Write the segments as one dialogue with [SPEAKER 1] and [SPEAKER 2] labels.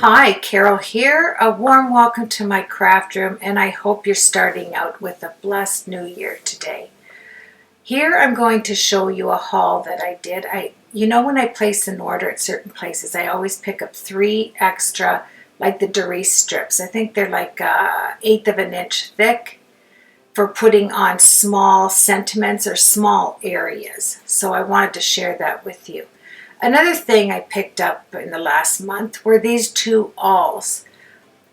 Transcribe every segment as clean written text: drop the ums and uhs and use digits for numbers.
[SPEAKER 1] Hi, Carol here. A warm welcome to my craft room, and I hope you're starting out with a blessed new year today. Here I'm going to show you a haul that I did. When I place an order at certain places, I always pick up 3 extra, like the Doris strips. I think they're like 1/8 of an inch thick for putting on small sentiments or small areas. So I wanted to share that with you. Another thing I picked up in the last month were these 2 awls.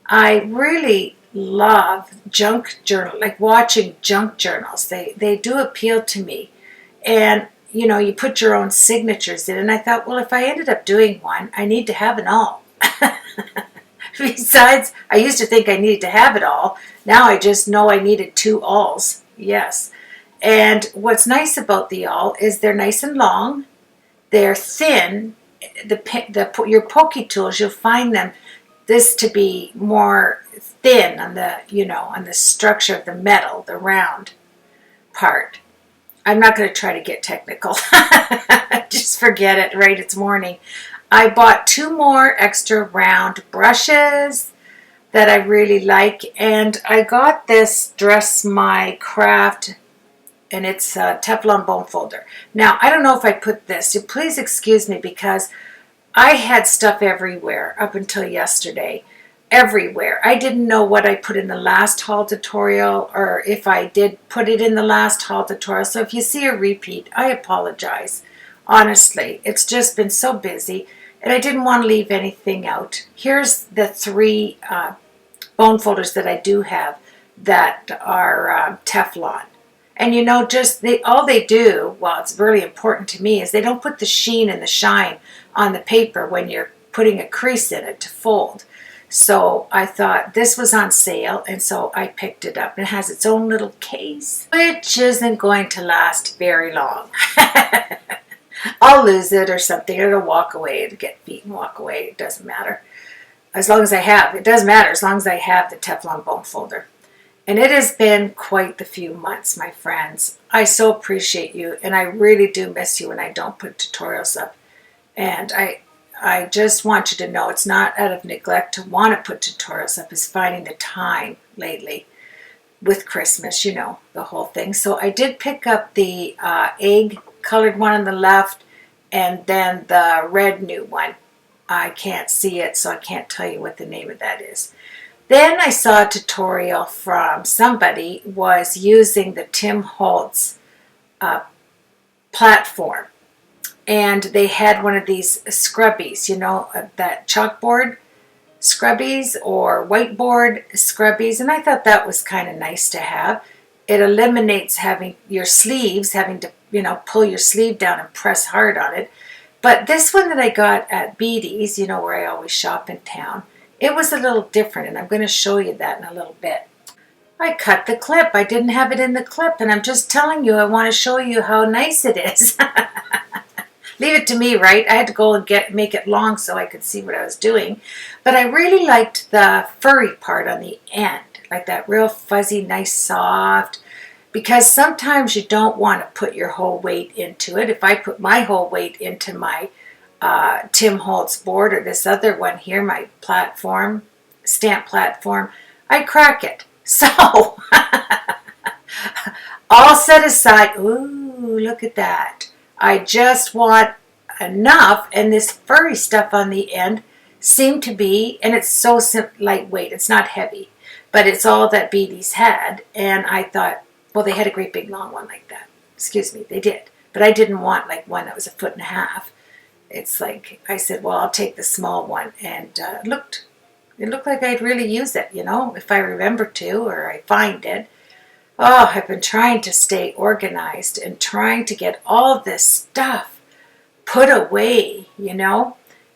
[SPEAKER 1] I really love junk journal, like watching junk journals. They do appeal to me. And, you put your own signatures in. And I thought, well, if I ended up doing one, I need to have an awl. Besides, I used to think I needed to have it all. Now I just know I needed 2 awls. Yes. And what's nice about the awl is they're nice and long. They're thin. Your pokey tools, you'll find them this to be more thin on the structure of the metal, the round part. I'm not going to try to get technical. Just forget it, right? It's morning. I bought 2 more extra round brushes that I really like, and I got this Dress My Craft, and it's a Teflon bone folder. Now, I don't know if I put this, so please excuse me, because I had stuff everywhere up until yesterday. Everywhere. I didn't know what I put in the last haul tutorial, or if I did put it in the last haul tutorial. So if you see a repeat, I apologize. Honestly, it's just been so busy, and I didn't want to leave anything out. Here's the 3 bone folders that I do have that are Teflon. And all they do, well, it's really important to me, is they don't put the sheen and the shine on the paper when you're putting a crease in it to fold. So I thought this was on sale, and so I picked it up. It has its own little case, which isn't going to last very long. I'll lose it or something. It'll walk away. It'll get beat and walk away. It doesn't matter. It does matter as long as I have the Teflon bone folder. And it has been quite the few months, my friends. I so appreciate you, and I really do miss you when I don't put tutorials up. And I just want you to know it's not out of neglect to want to put tutorials up. It's finding the time lately with Christmas, the whole thing. So I did pick up the egg colored one on the left, and then the red new one. I can't see it, so I can't tell you what the name of that is. Then I saw a tutorial from somebody was using the Tim Holtz platform. And they had one of these scrubbies, that chalkboard scrubbies or whiteboard scrubbies. And I thought that was kind of nice to have. It eliminates having to, pull your sleeve down and press hard on it. But this one that I got at Beatty's, where I always shop in town, it was a little different, and I'm going to show you that in a little bit. I cut the clip. I didn't have it in the clip, and I'm just telling you, I want to show you how nice it is. Leave it to me, right? I had to go and make it long so I could see what I was doing. But I really liked the furry part on the end, like that real fuzzy, nice, soft, because sometimes you don't want to put your whole weight into it. If I put my whole weight into my Tim Holtz board, or this other one here, my stamp platform, I'd crack it. So, all set aside, ooh, look at that. I just want enough, and this furry stuff on the end seemed to be, and it's so lightweight, it's not heavy, but it's all that Beatty's had, and I thought, well, they had a great big long one like that. Excuse me, they did. But I didn't want like one that was 1.5 feet. It's like, I said, well, I'll take the small one, and it looked like I'd really use it, if I remember to, or I find it. Oh, I've been trying to stay organized and trying to get all this stuff put away,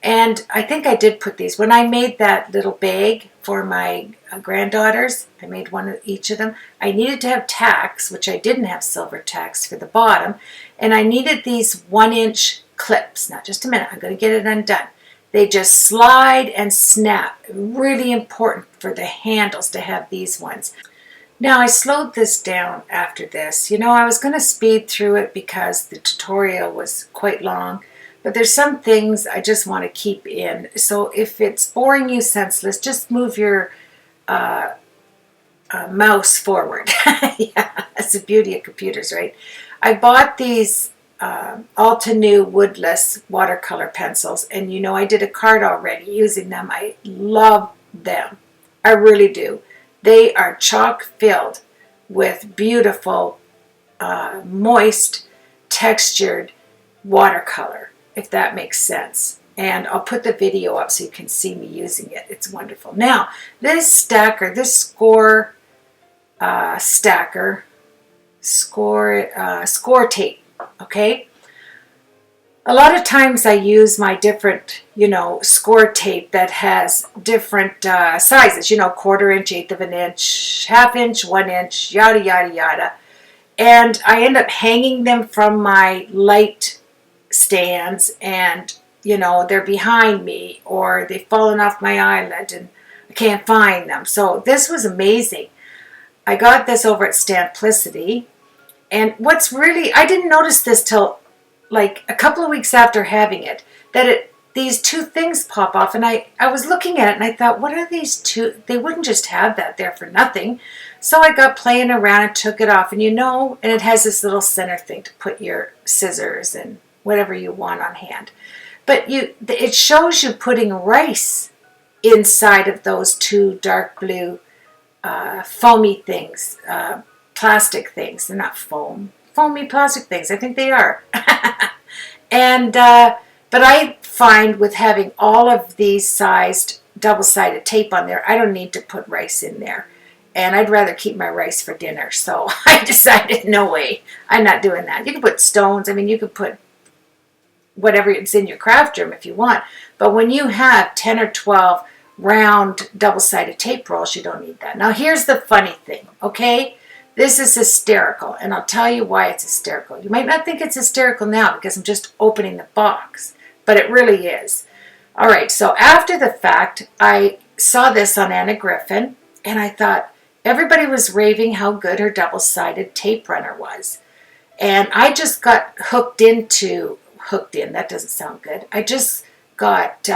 [SPEAKER 1] And I think I did put these. When I made that little bag for my granddaughters, I made one of each of them. I needed to have tacks, which I didn't have silver tacks for the bottom. And I needed these 1-inch clips. Now, just a minute. I'm going to get it undone. They just slide and snap. Really important for the handles to have these ones. Now, I slowed this down after this. I was going to speed through it because the tutorial was quite long. But there's some things I just want to keep in. So if it's boring you senseless, just move your mouse forward. Yeah, that's the beauty of computers, right? I bought these Altenew woodless watercolor pencils, and you know I did a card already using them. I love them. I really do. They are chock filled with beautiful, moist, textured watercolor, if that makes sense. And I'll put the video up so you can see me using it. It's wonderful. Now, this stacker, this score tape, okay? A lot of times I use my different, score tape that has different sizes, 1/4 inch, 1/8 of an inch, 1/2 inch, 1 inch, yada, yada, yada. And I end up hanging them from my light stands, and, they're behind me, or they've fallen off my eyelid and I can't find them. So this was amazing. I got this over at Stamplicity. And what's really, I didn't notice this till like a couple of weeks after having it, that these two things pop off, and I was looking at it and I thought, what are these two? They wouldn't just have that there for nothing. So I got playing around and took it off, and and it has this little center thing to put your scissors and whatever you want on hand. But it shows you putting rice inside of those two dark blue foamy things, plastic things. They're not foamy plastic things. I think they are. And but I find with having all of these sized double-sided tape on there, I don't need to put rice in there. And I'd rather keep my rice for dinner. So I decided, no way, I'm not doing that. You can put stones. I mean, you could put whatever is in your craft room if you want. But when you have 10 or 12 round double-sided tape rolls, you don't need that. Now, here's the funny thing, okay? This is hysterical, and I'll tell you why it's hysterical. You might not think it's hysterical now because I'm just opening the box, but it really is. All right, so after the fact, I saw this on Anna Griffin, and I thought everybody was raving how good her double-sided tape runner was. And I just got hooked in, that doesn't sound good. I just got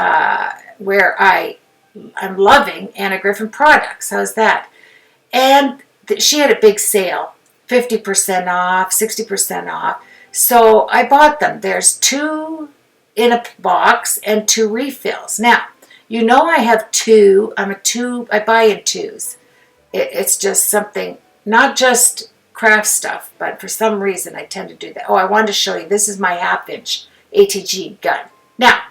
[SPEAKER 1] where I'm loving Anna Griffin products. How's that? And she had a big sale, 50% off, 60% off. So I bought them. There's 2 in a box and 2 refills. Now, I have 2. I buy in 2s. It's just something, not just craft stuff, but for some reason I tend to do that. Oh, I wanted to show you. This is my 1/2 inch ATG gun. Now,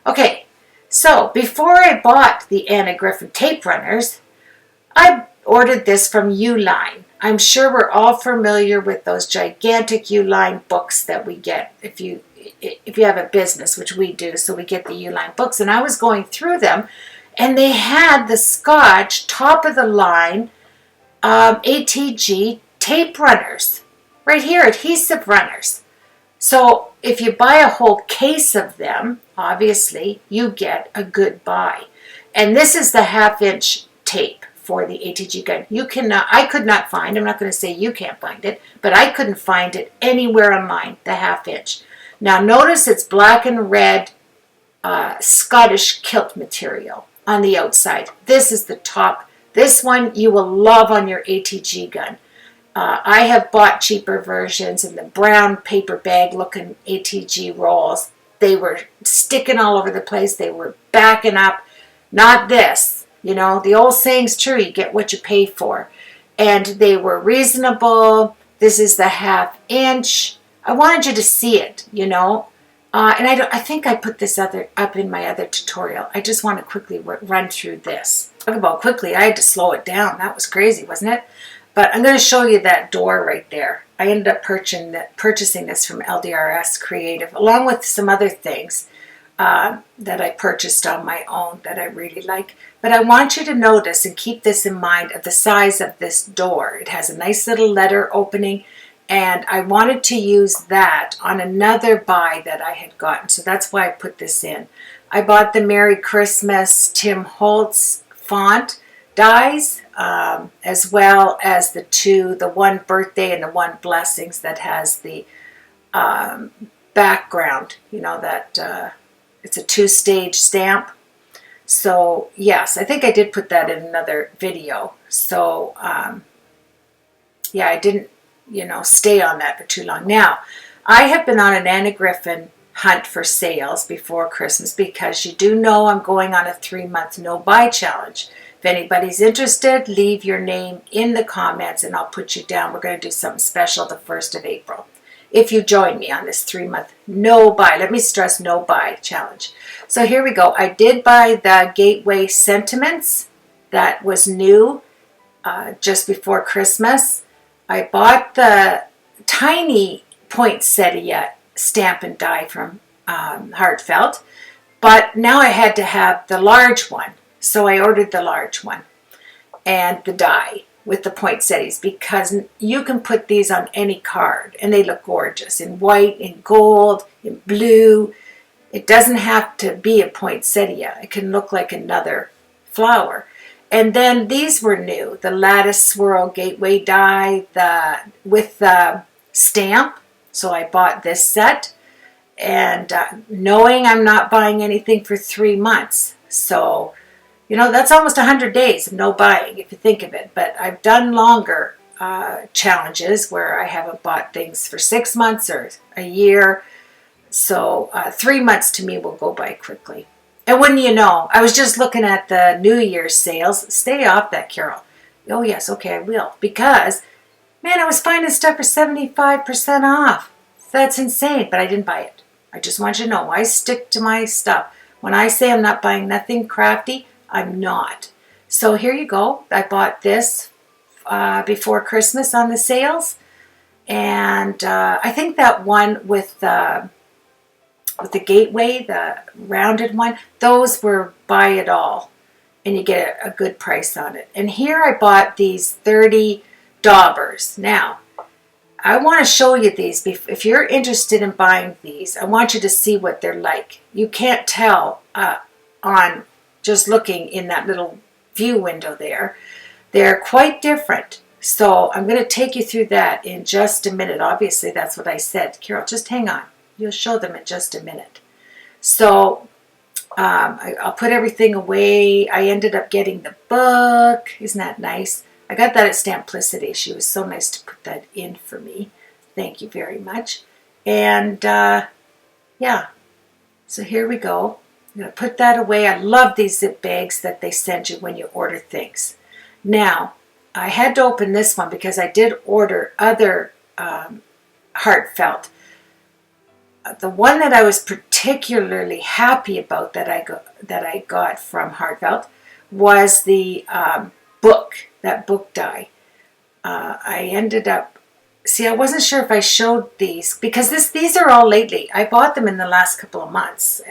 [SPEAKER 1] okay, so before I bought the Anna Griffin tape runners, I ordered this from Uline. I'm sure we're all familiar with those gigantic Uline books that we get if you have a business, which we do, so we get the Uline books. And I was going through them, and they had the Scotch top of the line ATG tape runners. Right here, adhesive runners. So if you buy a whole case of them, obviously, you get a good buy. And this is the 1/2 inch tape for the ATG gun. I could not find, I'm not going to say you can't find it, but I couldn't find it anywhere online, the 1/2 inch. Now notice it's black and red Scottish kilt material on the outside. This is the top. This one you will love on your ATG gun. I have bought cheaper versions in the brown paper bag looking ATG rolls. They were sticking all over the place. They were backing up. Not this. The old saying's true. You get what you pay for. And they were reasonable. This is the 1/2 inch. I wanted you to see it, and I think I put this up in my other tutorial. I just want to quickly run through this. Talk about quickly. I had to slow it down. That was crazy, wasn't it? But I'm going to show you that door right there. I ended up purchasing this from LDRS Creative, along with some other things that I purchased on my own that I really like. But I want you to notice and keep this in mind of the size of this door. It has a nice little letter opening, and I wanted to use that on another buy that I had gotten. So that's why I put this in. I bought the Merry Christmas Tim Holtz font dies, as well as the one birthday and the one blessings that has the background, you know, that it's a 2-stage stamp. So yes, I think I did put that in another video. So yeah, I didn't, you know, stay on that for too long. Now, I have been on an Anna Griffin hunt for sales before Christmas, because you do know I'm going on a 3-month no-buy challenge. If anybody's interested, leave your name in the comments and I'll put you down. We're going to do something special the 1st of April. If you join me on this 3-month no-buy, let me stress no-buy challenge. So here we go. I did buy the Gateway Sentiments. That was new just before Christmas. I bought the tiny poinsettia stamp and die from Heartfelt, but now I had to have the large one. So I ordered the large one and the die with the poinsettias, because you can put these on any card and they look gorgeous in white, in gold, in blue. It doesn't have to be a poinsettia. It can look like another flower. And then these were new, the lattice swirl gateway die with the stamp. So I bought this set, and knowing I'm not buying anything for 3 months. So, you know, that's almost 100 days of no buying if you think of it. But I've done longer challenges where I haven't bought things for 6 months or a year. So 3 months to me will go by quickly. And wouldn't you know, I was just looking at the New Year's sales. Stay off that, Carol. Oh yes, okay, I will. Because, man, I was finding stuff for 75% off. That's insane, but I didn't buy it. I just want you to know, I stick to my stuff. When I say I'm not buying nothing crafty, I'm not. So here you go. I bought this before Christmas on the sales. And I think that one with the gateway, the rounded one, those were buy it all. And you get a good price on it. And here I bought these 30 daubers. Now, I want to show you these. If you're interested in buying these, I want you to see what they're like. You can't tell on just looking in that little view window there. They're quite different. So I'm going to take you through that in just a minute. Obviously, that's what I said. Carol, just hang on. You'll show them in just a minute. So I'll put everything away. I ended up getting the book. Isn't that nice? I got that at Stamplicity. She was so nice to put that in for me. Thank you very much. And yeah, so here we go. I'm going to put that away. I love these zip bags that they send you when you order things. Now, I had to open this one because I did order other Heartfelt. The one that I was particularly happy about that I got from Heartfelt was the book, that book die. I ended up, see, I wasn't sure if I showed these because these are all lately. I bought them in the last couple of months.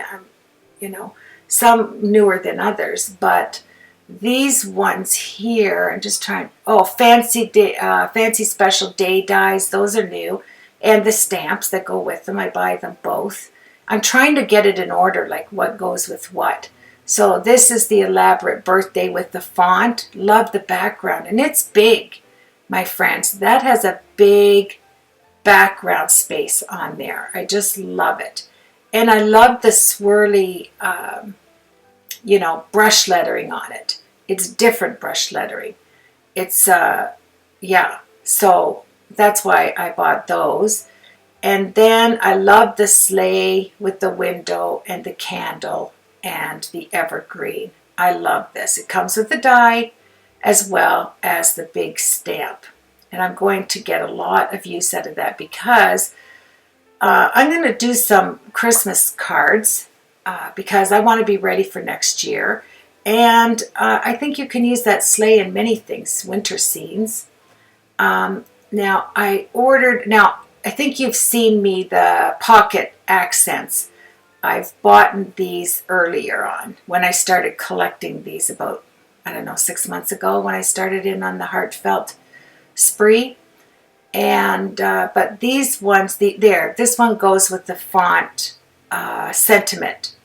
[SPEAKER 1] You know, some newer than others, but these ones here, I'm just trying, oh, fancy special day dies, those are new. And the stamps that go with them, I buy them both. I'm trying to get it in order, like what goes with what. So this is the elaborate birthday with the font. Love the background. And it's big, my friends. That has a big background space on there. I just love it. And I love the swirly, you know, brush lettering on it. It's different brush lettering. It's, yeah. So that's why I bought those. And then I love the sleigh with the window and the candle and the evergreen. I love this. It comes with the die as well as the big stamp. And I'm going to get a lot of use out of that because I'm going to do some Christmas cards because I want to be ready for next year. And I think you can use that sleigh in many things, winter scenes. Now, I think you've seen me, the pocket accents. I've bought these earlier on when I started collecting these about, I don't know, 6 months ago when I started in on the Heartfelt spree. And, but these ones, this one goes with the font Sentiment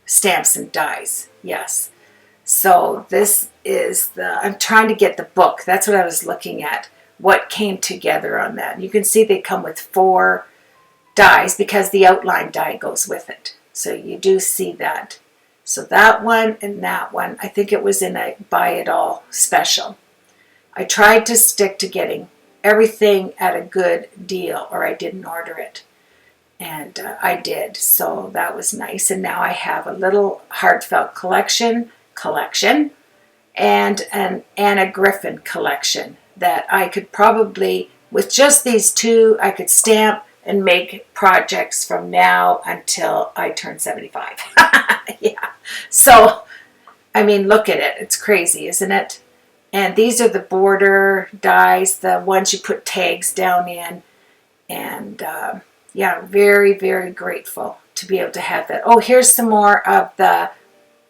[SPEAKER 1] Stamps and Dies. Yes. So this is I'm trying to get the book. That's what I was looking at. What came together on that. You can see they come with 4 dies because the outline die goes with it. So you do see that. So that one and that one, I think it was in a Buy It All special. I tried to stick to getting everything at a good deal, or I didn't order it. And I did, so that was nice. And now I have a little Heartfelt collection, and an Anna Griffin collection that I could probably, with just these two, I could stamp and make projects from now until I turn 75. Yeah. So, I mean, look at it. It's crazy, isn't it? And these are the border dies, the ones you put tags down in. And yeah, very, very grateful to be able to have that. Oh, here's some more of the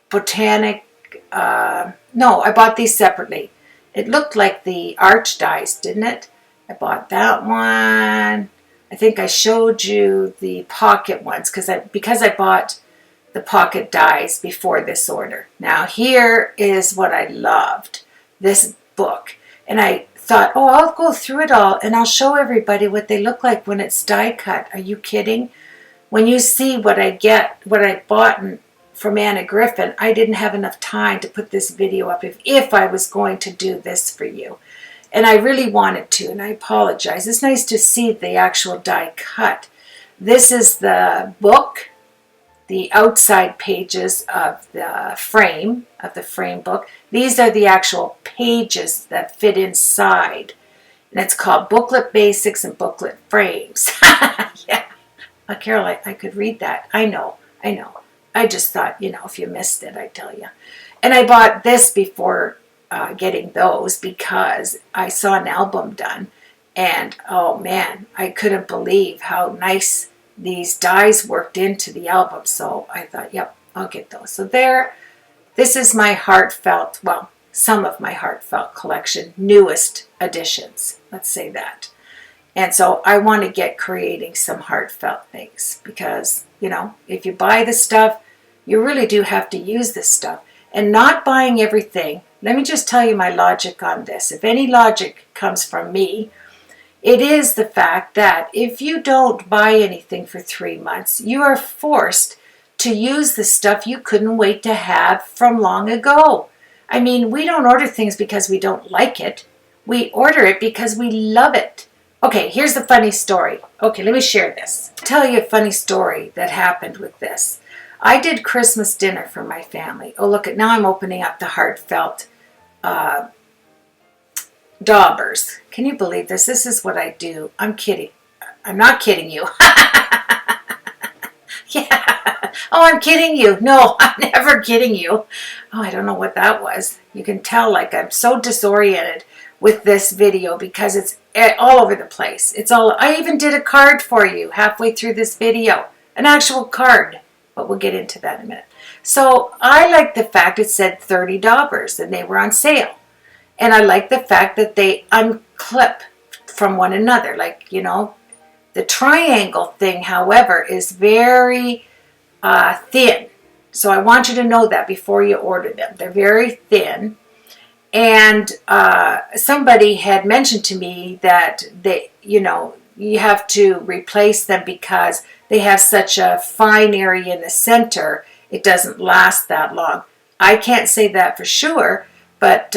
[SPEAKER 1] Botanic. No, I bought these separately. It looked like the arch dies, didn't it? I bought that one. I think I showed you the pocket ones because I bought the pocket dies before this order. Now here is what I loved, this book. And I thought, oh, I'll go through it all and I'll show everybody what they look like when it's die cut. Are you kidding? When you see what I bought from Anna Griffin, I didn't have enough time to put this video up if I was going to do this for you. And I really wanted to, and I apologize. It's nice to see the actual die cut. This is the book, the outside pages of the frame book. These are the actual pages that fit inside. And it's called Booklet Basics and Booklet Frames. Yeah. Carol, I could read that. I know. I just thought, if you missed it, I'd tell you. And I bought this before getting those because I saw an album done. And, oh, man, I couldn't believe how nice these dies worked into the album. So I thought, yep, I'll get those. So this is my Heartfelt, well, some of my Heartfelt collection, newest additions. Let's say that. And so I want to get creating some heartfelt things because, if you buy the stuff, you really do have to use this stuff. And not buying everything, let me just tell you my logic on this. If any logic comes from me, it is the fact that if you don't buy anything for 3 months, you are forced to use the stuff you couldn't wait to have from long ago. I mean, we don't order things because we don't like it. We order it because we love it. Okay, here's the funny story. Okay, let me share this. I'll tell you a funny story that happened with this. I did Christmas dinner for my family. Oh, look, now I'm opening up the Heartfelt daubers. Can you believe this? This is what I do. I'm kidding. I'm not kidding you. Yeah. Oh, I'm kidding you. No, I'm never kidding you. Oh, I don't know what that was. You can tell like I'm so disoriented with this video because it's all over the place. I even did a card for you halfway through this video. An actual card. But we'll get into that in a minute. So I like the fact it said 30 daubers and they were on sale. And I like the fact that they unclip from one another. Like, the triangle thing, however, is very thin. So I want you to know that before you order them. They're very thin. And somebody had mentioned to me that you have to replace them because they have such a fine area in the center, it doesn't last that long. I can't say that for sure, but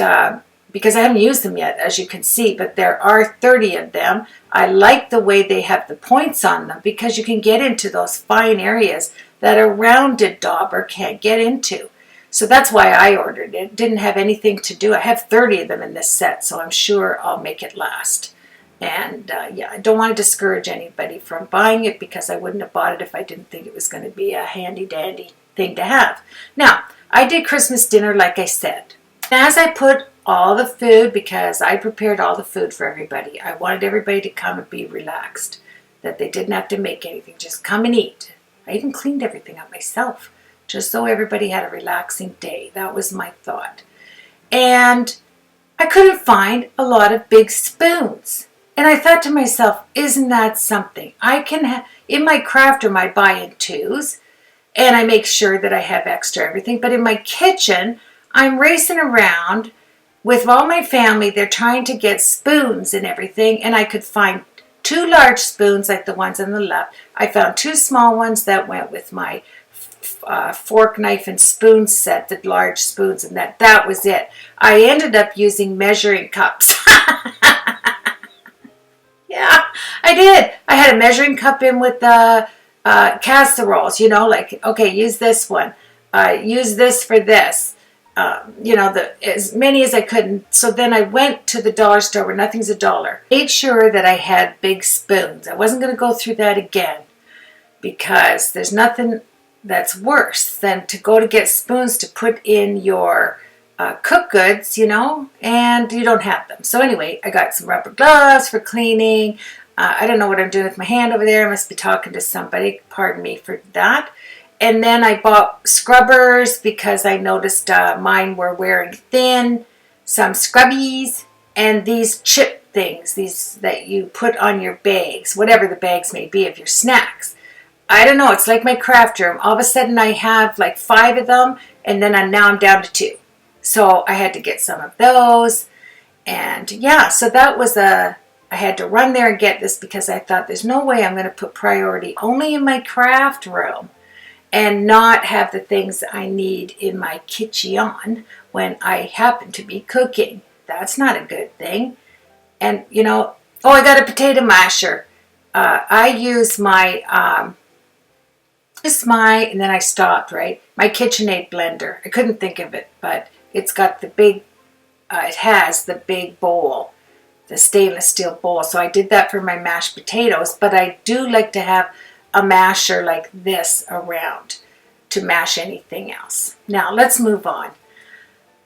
[SPEAKER 1] because I haven't used them yet, as you can see, but there are 30 of them. I like the way they have the points on them because you can get into those fine areas that a rounded dauber can't get into. So that's why I ordered it. It didn't have anything to do. I have 30 of them in this set, so I'm sure I'll make it last. And yeah, I don't want to discourage anybody from buying it because I wouldn't have bought it if I didn't think it was going to be a handy-dandy thing to have. Now, I did Christmas dinner like I said. As I put all the food, because I prepared all the food for everybody, I wanted everybody to come and be relaxed, that they didn't have to make anything, just come and eat. I even cleaned everything up myself, just so everybody had a relaxing day. That was my thought. And I couldn't find a lot of big spoons. And I thought to myself, isn't that something? I can have, in my craft room, I buy in twos, and I make sure that I have extra everything. But in my kitchen, I'm racing around with all my family. They're trying to get spoons and everything, and I could find 2 large spoons like the ones on the left. I found 2 small ones that went with my fork, knife, and spoon set, the large spoons, and that was it. I ended up using measuring cups. Yeah, I did. I had a measuring cup in with the casseroles, you know, like, okay, use this one. Use this for this. You know, as many as I could. So then I went to the dollar store where nothing's a dollar. Made sure that I had big spoons. I wasn't going to go through that again because there's nothing that's worse than to go to get spoons to put in your cooked goods, you know, and you don't have them. So anyway, I got some rubber gloves for cleaning. I don't know what I'm doing with my hand over there. I must be talking to somebody. Pardon me for that. And then I bought scrubbers because I noticed mine were wearing thin, some scrubbies, and these chip things, these that you put on your bags, whatever the bags may be of your snacks. I don't know, it's like my craft room. All of a sudden I have like 5 of them, and then now I'm down to 2. So I had to get some of those. And yeah, so that was I had to run there and get this because I thought there's no way I'm going to put priority only in my craft room and not have the things I need in my kitchen when I happen to be cooking. That's not a good thing. And, you know, oh, I got a potato masher. I use and then I stopped, right? My KitchenAid blender. I couldn't think of it, but it's got the big, it has the big bowl, the stainless steel bowl. So I did that for my mashed potatoes, but I do like to have a masher like this around to mash anything else. Now let's move on.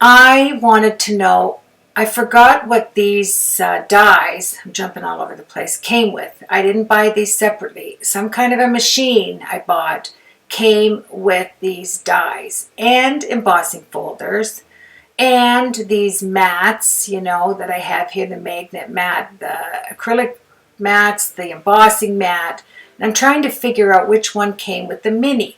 [SPEAKER 1] I wanted to know, I forgot what these dies, I'm jumping all over the place, came with. I didn't buy these separately. Some kind of a machine I bought came with these dies and embossing folders and these mats, you know, that I have here, the magnet mat, the acrylic mats, the embossing mat. And I'm trying to figure out which one came with the mini.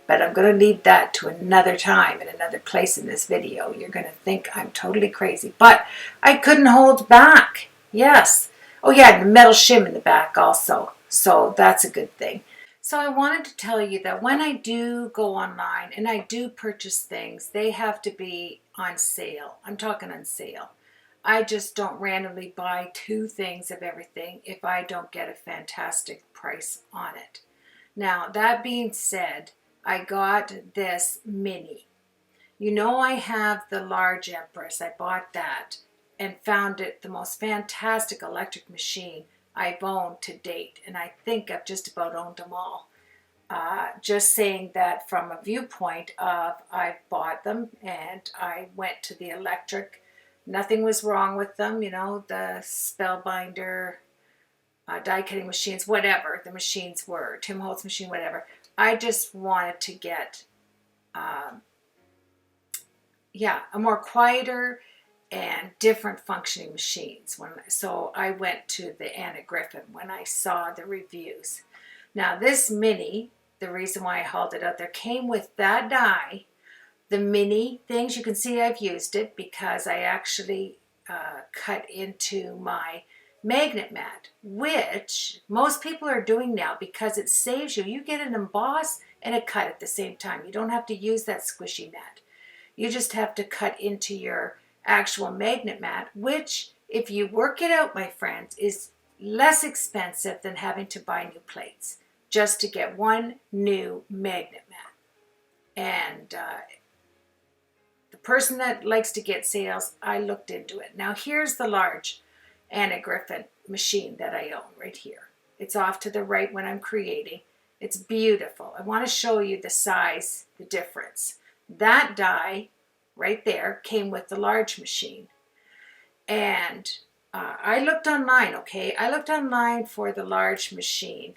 [SPEAKER 1] But I'm going to leave that to another time and another place in this video. You're going to think I'm totally crazy. But I couldn't hold back. Yes. Oh yeah, and the metal shim in the back also. So that's a good thing. So I wanted to tell you that when I do go online and I do purchase things, they have to be on sale. I'm talking on sale. I just don't randomly buy 2 things of everything if I don't get a fantastic price on it. Now, that being said, I got this mini. You know, I have the large Empress. I bought that and found it the most fantastic electric machine I've owned to date. And I think I've just about owned them all. Just saying that from a viewpoint of I've bought them and I went to the electric. Nothing was wrong with them. You know, the Spellbinder, die cutting machines, whatever the machines were, Tim Holtz machine, whatever. I just wanted to get, a more quieter and different functioning machines. So I went to the Anna Griffin when I saw the reviews. Now this mini, the reason why I hauled it out there, came with that die, the mini things. You can see I've used it because I actually cut into my magnet mat, which most people are doing now because it saves you. You get an emboss and a cut at the same time. You don't have to use that squishy mat. You just have to cut into your actual magnet mat, which, if you work it out, my friends, is less expensive than having to buy new plates just to get one new magnet mat. And the person that likes to get sales, I looked into it. Now here's the large Anna Griffin machine that I own right here. It's off to the right when I'm creating. It's beautiful. I want to show you the size, the difference. That die right there came with the large machine. And I looked online, okay? I looked online for the large machine.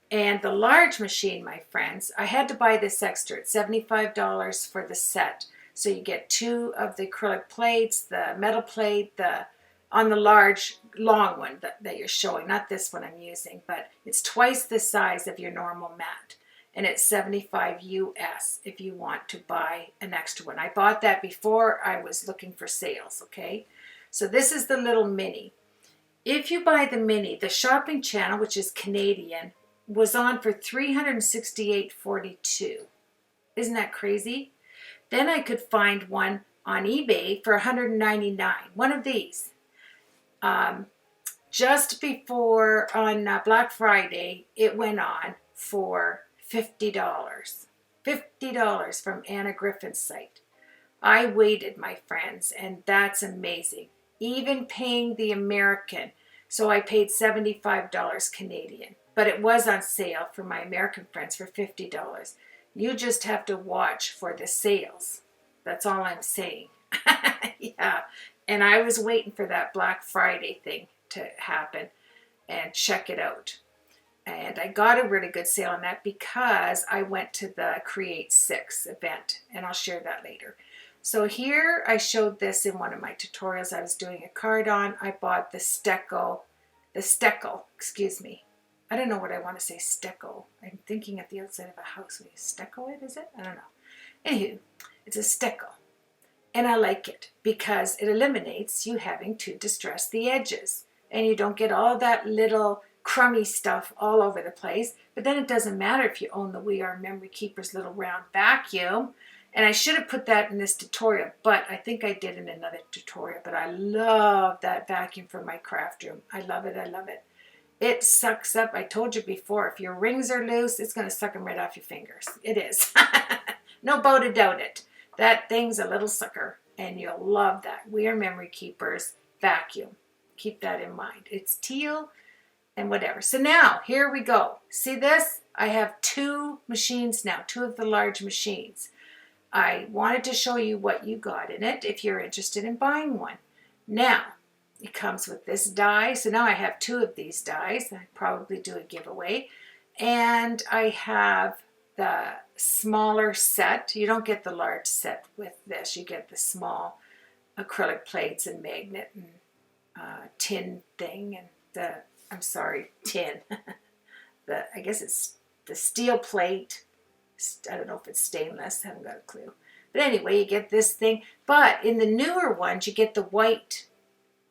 [SPEAKER 1] And the large machine, my friends, I had to buy this extra. It's $75 for the set. So you get 2 of the acrylic plates, the metal plate, on the large, long one that you're showing, not this one I'm using, but it's twice the size of your normal mat. And it's $75 US if you want to buy an extra one. I bought that before I was looking for sales, okay? So this is the little mini. If you buy the mini, the shopping channel, which is Canadian, was on for $368.42. Isn't that crazy? Then I could find one on eBay for $199. One of these. Just before on Black Friday, it went on for $50. $50 from Anna Griffin's site. I waited, my friends, and that's amazing. Even paying the American. So I paid $75 Canadian. But it was on sale for my American friends for $50. You just have to watch for the sales. That's all I'm saying. Yeah. And I was waiting for that Black Friday thing to happen and check it out. And I got a really good sale on that because I went to the Create 6 event, and I'll share that later. So here I showed this in one of my tutorials I was doing a card on. I bought the Stecco, excuse me. I don't know what I want to say, Stecco. I'm thinking at the outside of a house. We Stecco it, is it? I don't know. Anywho, it's a Stecco. And I like it because it eliminates you having to distress the edges. And you don't get all that little crummy stuff all over the place. But then it doesn't matter if you own the We Are Memory Keepers little round vacuum. And I should have put that in this tutorial, but I think I did in another tutorial. But I love that vacuum for my craft room. I love it. I love it. It sucks up. I told you before, if your rings are loose, it's going to suck them right off your fingers. It is. No doubt about it. That thing's a little sucker, and you'll love that. We Are Memory Keepers vacuum. Keep that in mind. It's teal and whatever. So now, here we go. See this? I have two machines now, two of the large machines. I wanted to show you what you got in it if you're interested in buying one. Now, it comes with this die. So now I have two of these dies. I probably do a giveaway. And I have the smaller set. You don't get the large set with this. You get the small acrylic plates and magnet and tin thing. And tin. I guess it's the steel plate. I don't know if it's stainless. I haven't got a clue. But anyway, you get this thing. But in the newer ones, you get the white.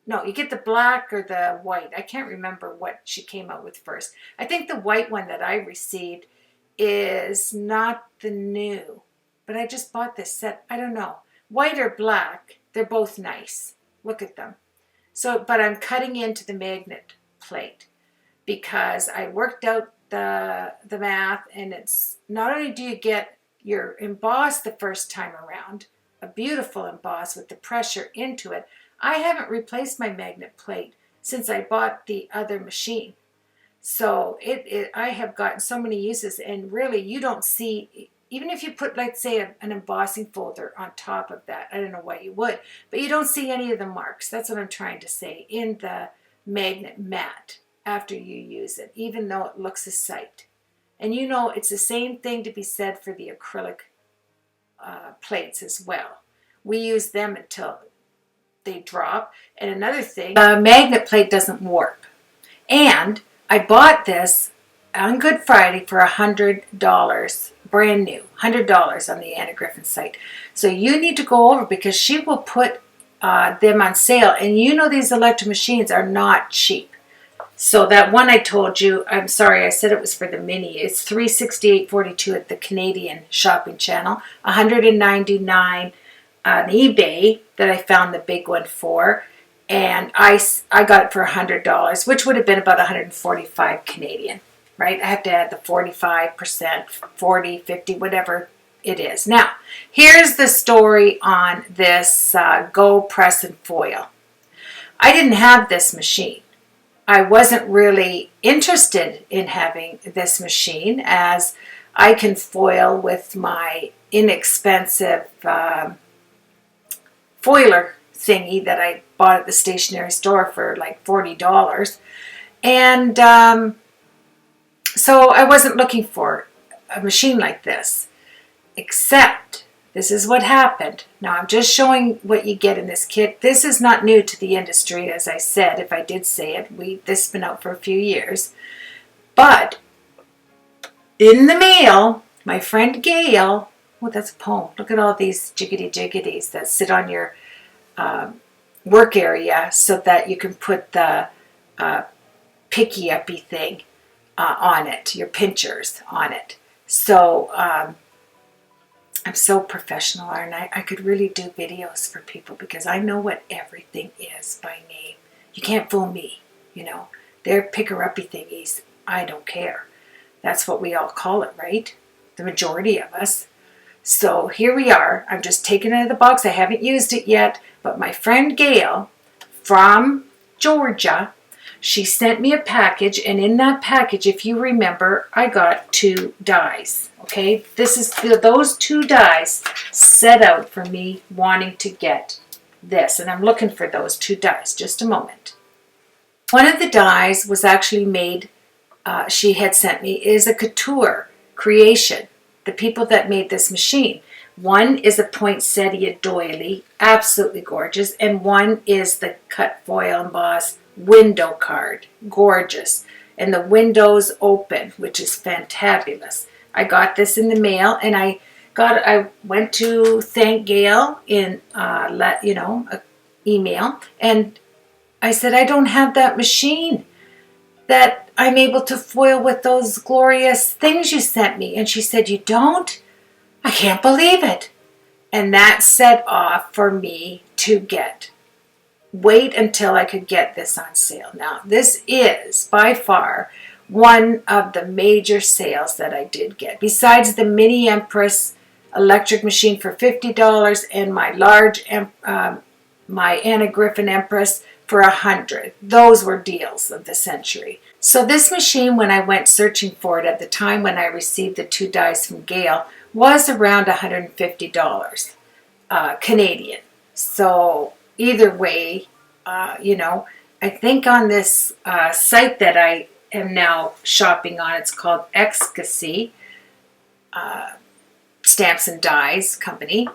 [SPEAKER 1] No, you get the black or the white. I can't remember what she came out with first. I think the white one that I received is not the new. But I just bought this set. I don't know. White or black, they're both nice. Look at them. So, but I'm cutting into the magnet plate because I worked out the math, and it's not only do you get your emboss the first time around, a beautiful emboss with the pressure into it. I haven't replaced my magnet plate since I bought the other machine. So I have gotten so many uses, and really you don't see, even if you put, let's say, an embossing folder on top of that, I don't know why you would, but you don't see any of the marks. That's what I'm trying to say in the magnet mat after you use it, even though it looks a sight. And you know, it's the same thing to be said for the acrylic plates as well. We use them until they drop. And another thing, the magnet plate doesn't warp. And I bought this on Good Friday for $100, brand new, $100 on the Anna Griffin site. So you need to go over because she will put them on sale. And you know these electric machines are not cheap. So that one I told you, I'm sorry, I said it was for the mini. It's $368.42 at the Canadian shopping channel, $199 on eBay that I found the big one for, and I got it for $100, which would have been about $145 Canadian, right? I have to add the 45%, 40, 50, whatever it is. Now, here's the story on this Go Press and Foil. I didn't have this machine. I wasn't really interested in having this machine as I can foil with my inexpensive foiler thingy that I bought at the stationery store for like $40. And so I wasn't looking for a machine like this, except this is what happened. Now I'm just showing what you get in this kit. This is not new to the industry, as I said, if I did say it. This has been out for a few years. But in the mail, my friend Gail, oh, that's a poem. Look at all these jiggity-jiggities that sit on your work area so that you can put the picky-uppy thing on it, your pinchers on it. So I'm so professional, aren't I? I could really do videos for people because I know what everything is by name. You can't fool me, you know. They're picker-uppy thingies. I don't care. That's what we all call it, right? The majority of us. So here we are. I'm just taking it out of the box. I haven't used it yet, but my friend Gail from Georgia, she sent me a package, and in that package, if you remember, I got 2 dies. Okay, this is those 2 dies set out for me wanting to get this, and I'm looking for those 2 dies. Just a moment. One of the dies was actually made, she had sent me, is a couture creation. The people that made this machine. One is a poinsettia doily, absolutely gorgeous, and one is the cut foil embossed window card, gorgeous. And the windows open, which is fantabulous. I got this in the mail, and I went to thank Gail in a email, and I said, I don't have that machine that I'm able to foil with those glorious things you sent me. And she said, you don't? I can't believe it. And that set off for me to wait until I could get this on sale. Now, this is by far one of the major sales that I did get. Besides the Mini Empress electric machine for $50 and my large, my Anna Griffin Empress for $100. Those were deals of the century. So this machine, when I went searching for it at the time when I received the 2 dies from Gail, was around $150 Canadian. So either way, I think on this site that I am now shopping on, it's called Ecstasy Stamps and Dies Company.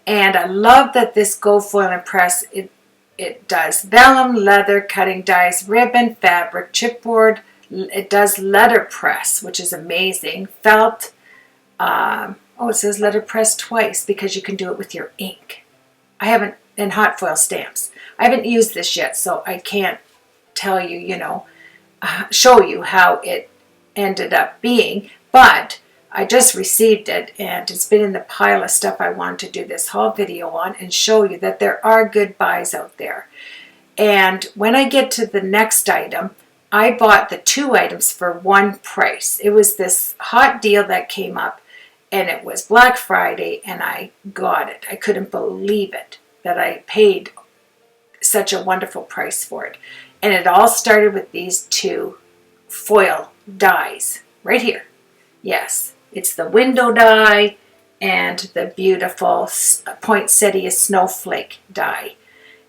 [SPEAKER 1] And I love that this gold foil and press, it does vellum, leather, cutting dies, ribbon, fabric, chipboard. It does letterpress, which is amazing. Felt. It says letterpress twice because you can do it with your ink. And hot foil stamps. I haven't used this yet, so I can't tell you, show you how it ended up being. But I just received it, and it's been in the pile of stuff I want to do this whole video on and show you that there are good buys out there. And when I get to the next item, I bought the 2 items for one price. It was this hot deal that came up, and it was Black Friday, and I got it. I couldn't believe it that I paid such a wonderful price for it. And it all started with these 2 foil dies right here. Yes. It's the window die and the beautiful poinsettia snowflake die.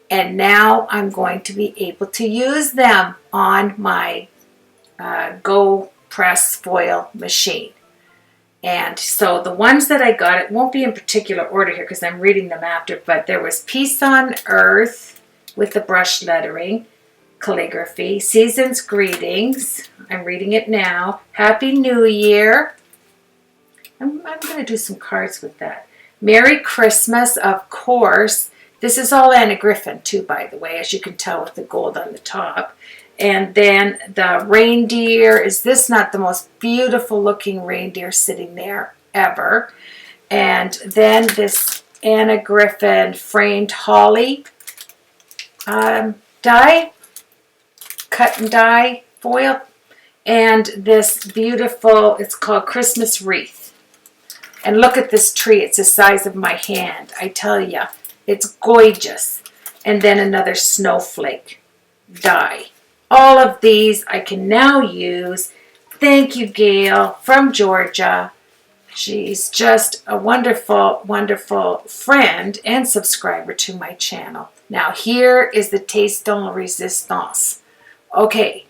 [SPEAKER 1] And now I'm going to be able to use them on my Go Press foil machine. And so the ones that I got, it won't be in particular order here because I'm reading them after, but there was Peace on Earth with the brush lettering, calligraphy, Season's Greetings, I'm reading it now, Happy New Year, I'm going to do some cards with that. Merry Christmas, of course. This is all Anna Griffin too, by the way, as you can tell with the gold on the top. And then the reindeer. Is this not the most beautiful looking reindeer sitting there ever? And then this Anna Griffin framed holly die, cut and die foil. And this beautiful, it's called Christmas wreath. And look at this tree. It's the size of my hand. I tell you, it's gorgeous. And then another snowflake die. All of these I can now use. Thank you, Gail from Georgia. She's just a wonderful, wonderful friend and subscriber to my channel. Now here is the Taste de Resistance. Okay,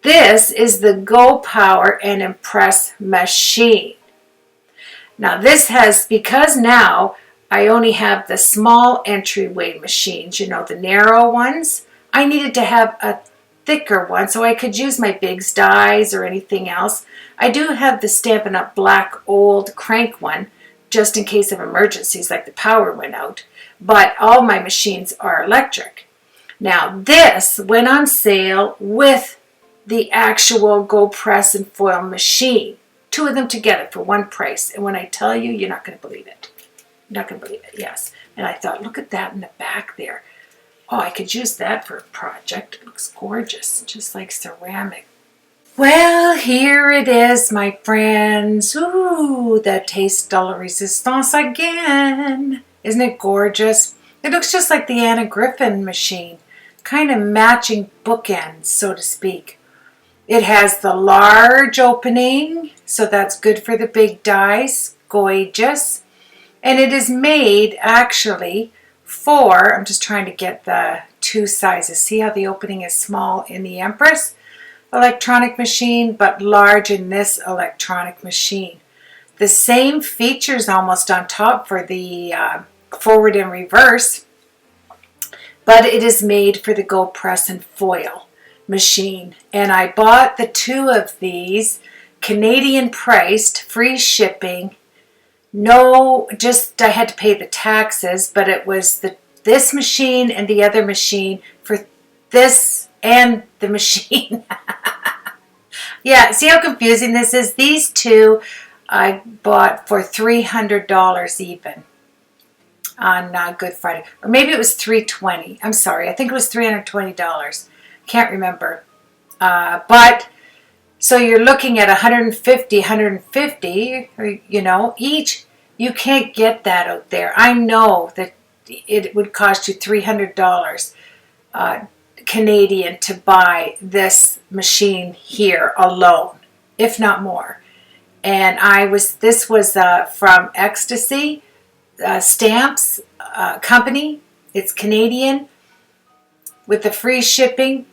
[SPEAKER 1] this is the Go Power and Impress machine. Now this has, because now I only have the small entryway machines, the narrow ones. I needed to have a thicker one so I could use my Biggs dies or anything else. I do have the Stampin' Up! Black old crank one just in case of emergencies like the power went out, but all my machines are electric. Now this went on sale with the actual Go Press and Foil machine. Two of them together for one price. And when I tell you, you're not going to believe it. You're not going to believe it, yes. And I thought, look at that in the back there. Oh, I could use that for a project. It looks gorgeous, just like ceramic. Well, here it is, my friends. Ooh, the Taste de la Resistance again. Isn't it gorgeous? It looks just like the Anna Griffin machine. Kind of matching bookends, so to speak. It has the large opening, so that's good for the big dies. Gorgeous. And it is made actually for, I'm just trying to get the two sizes. See how the opening is small in the Empress electronic machine, but large in this electronic machine. The same features almost on top for the forward and reverse, but it is made for the Go Press and Foil machine. And I bought the two of these, Canadian priced, free shipping. No, just I had to pay the taxes, but it was this machine and the other machine for this and the machine. Yeah, see how confusing this is? These two I bought for $300 even on Good Friday. Or maybe it was $320. I'm sorry, I think it was $320. Can't remember. But so you're looking at $150, you know, each. You can't get that out there. I know that it would cost you $300 Canadian to buy this machine here alone, if not more. And this was from Ecstasy Stamps Company. It's Canadian with the free shipping.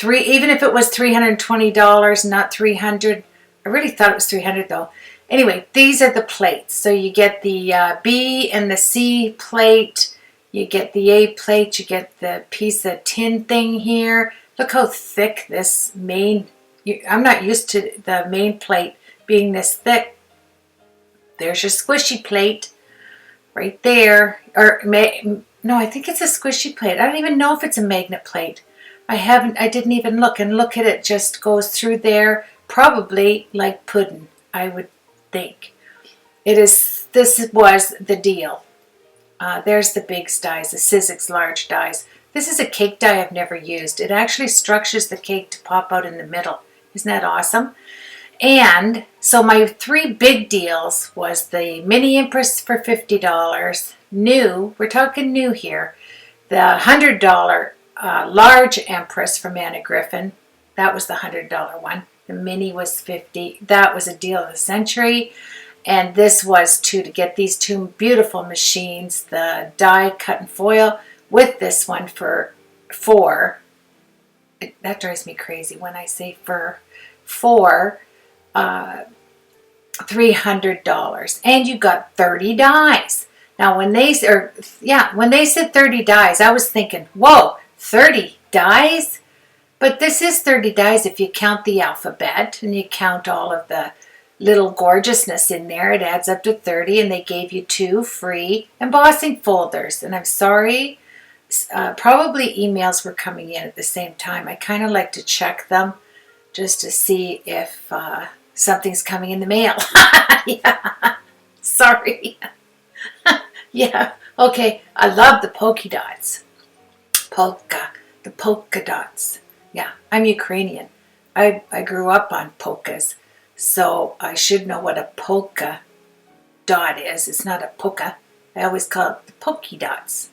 [SPEAKER 1] Even if it was $320, not $300. I really thought it was $300 though. Anyway, these are the plates. So you get the B and the C plate. You get the A plate. You get the piece of tin thing here. Look how thick this main. I'm not used to the main plate being this thick. There's your squishy plate right there. No, I think it's a squishy plate. I don't even know if it's a magnet plate. I didn't even look, and look at it, just goes through there, probably like pudding, I would think. This was the deal. There's the big dies, the Sizzix large dies. This is a cake die I've never used. It actually structures the cake to pop out in the middle. Isn't that awesome? And so my three big deals was the mini Empress for $50, new, we're talking new here, the $100 large Empress from Anna Griffin. That was the $100 one. The mini was $50. That was a deal of the century. And this was to get these two beautiful machines, the die cut and foil, with this one for that drives me crazy when I say for $300. And you got 30 dies. Now when they said 30 dies, I was thinking, whoa, 30 dies? But this is 30 dies if you count the alphabet and you count all of the little gorgeousness in there. It adds up to 30, and they gave you 2 free embossing folders. And I'm sorry, probably emails were coming in at the same time. I kind of like to check them just to see if something's coming in the mail. Yeah, sorry. Yeah, okay, I love the polka dots. The polka dots. Yeah, I'm Ukrainian. I grew up on polkas, so I should know what a polka dot is. It's not a polka. I always call it the polka dots.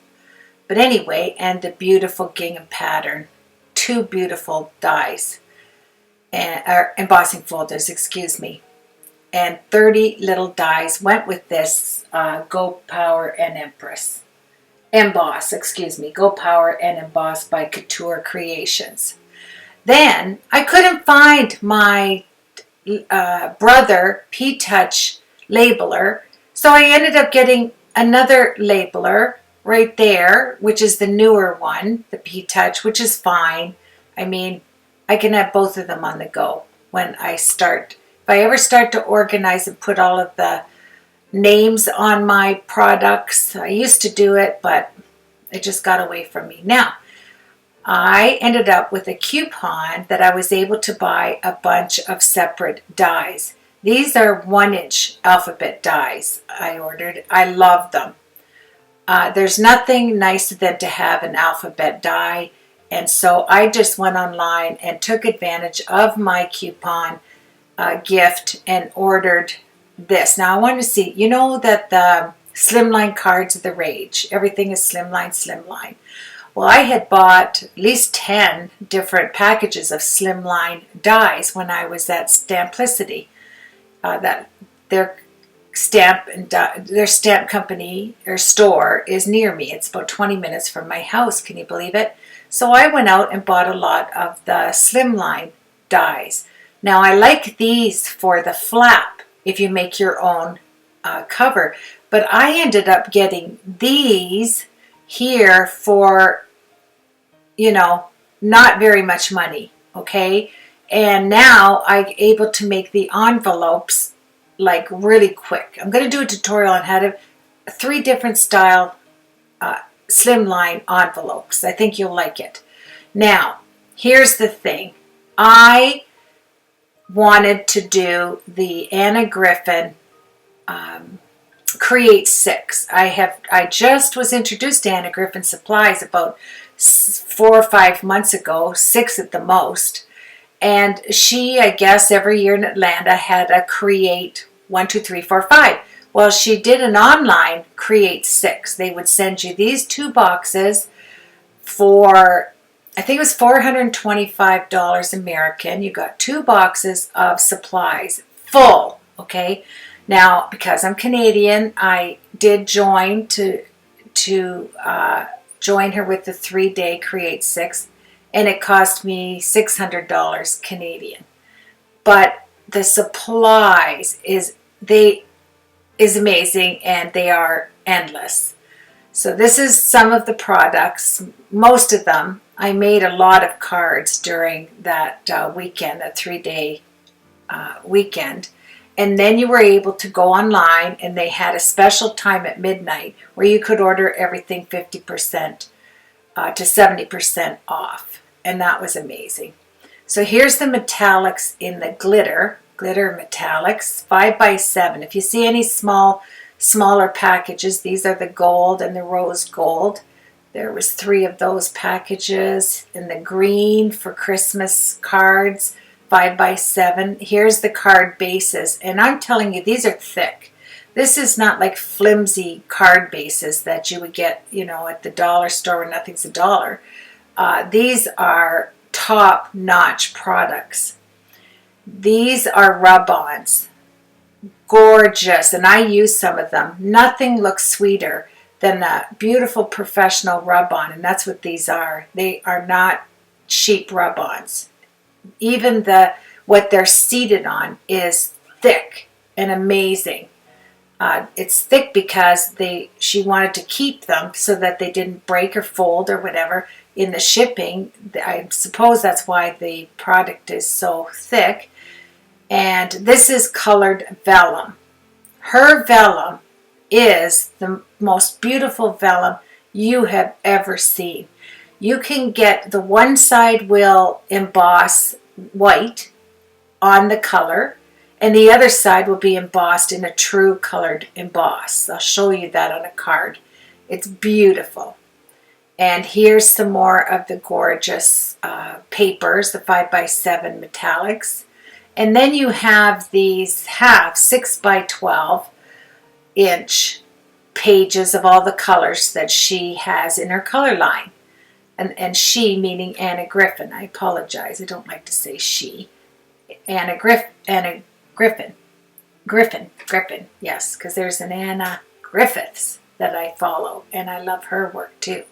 [SPEAKER 1] But anyway, and the beautiful gingham pattern. 2 beautiful dies. Or embossing folders, excuse me. And 30 little dies went with this Go Power and Empress. Emboss, excuse me. Go Power and Emboss by Couture Creations. Then I couldn't find my brother P-Touch labeler, so I ended up getting another labeler right there, which is the newer one, the P-Touch, which is fine. I mean, I can have both of them on the go when I start. If I ever start to organize and put all of the names on my products, I used to do it, but it just got away from me. Now, I ended up with a coupon that I was able to buy a bunch of separate dies. These are 1-inch alphabet dies I ordered. I love them. There's nothing nicer than to have an alphabet die, and so I just went online and took advantage of my coupon gift and ordered this. Now I want to see, you know that the slimline cards are the rage. Everything is slimline, slimline. Well, I had bought at least 10 different packages of slimline dies when I was at Stamplicity. That their stamp company or store is near me. It's about 20 minutes from my house. Can you believe it? So I went out and bought a lot of the slimline dies. Now I like these for the flap if you make your own cover, but I ended up getting these here for, you know, not very much money, okay? And now I'm able to make the envelopes like really quick. I'm going to do a tutorial on how to 3 different style slimline envelopes. I think you'll like it. Now, here's the thing. I wanted to do the Anna Griffin Create 6. I just was introduced to Anna Griffin Supplies about 4 or 5 months ago, 6 at the most. And she, I guess, every year in Atlanta had a Create 1, 2, 3, 4, 5. Well, she did an online Create 6. They would send you these 2 boxes for, I think it was $425 American. You got 2 boxes of supplies, full, okay? Now, because I'm Canadian, I did join to join her with the 3-day Create 6, and it cost me $600 Canadian. But the supplies is amazing, and they are endless. So this is some of the products, most of them. I made a lot of cards during that weekend, a 3-day weekend. And then you were able to go online, and they had a special time at midnight where you could order everything 50% to 70% off. And that was amazing. So here's the metallics in the glitter metallics, 5x7. If you see any smaller packages, these are the gold and the rose gold. There was 3 of those packages. In the green for Christmas cards, 5x7. Here's the card bases, and I'm telling you, these are thick. This is not like flimsy card bases that you would get, you know, at the dollar store where nothing's a dollar. These are top-notch products. These are rub-ons. Gorgeous, and I use some of them. Nothing looks sweeter than a beautiful professional rub-on, and that's what these are. They are not cheap rub-ons. Even what they're seated on is thick and amazing. It's thick because she wanted to keep them so that they didn't break or fold or whatever in the shipping. I suppose that's why the product is so thick. And this is colored vellum. Her vellum is the most beautiful vellum you have ever seen. You can get the one side will emboss white on the color, and the other side will be embossed in a true colored emboss. I'll show you that on a card. It's beautiful. And here's some more of the gorgeous papers, the 5x7 metallics. And then you have these 6x12 inch pages of all the colors that she has in her color line. And she meaning Anna Griffin. I apologize. I don't like to say she. Anna Griffin. Yes, because there's an Anna Griffiths that I follow, and I love her work too.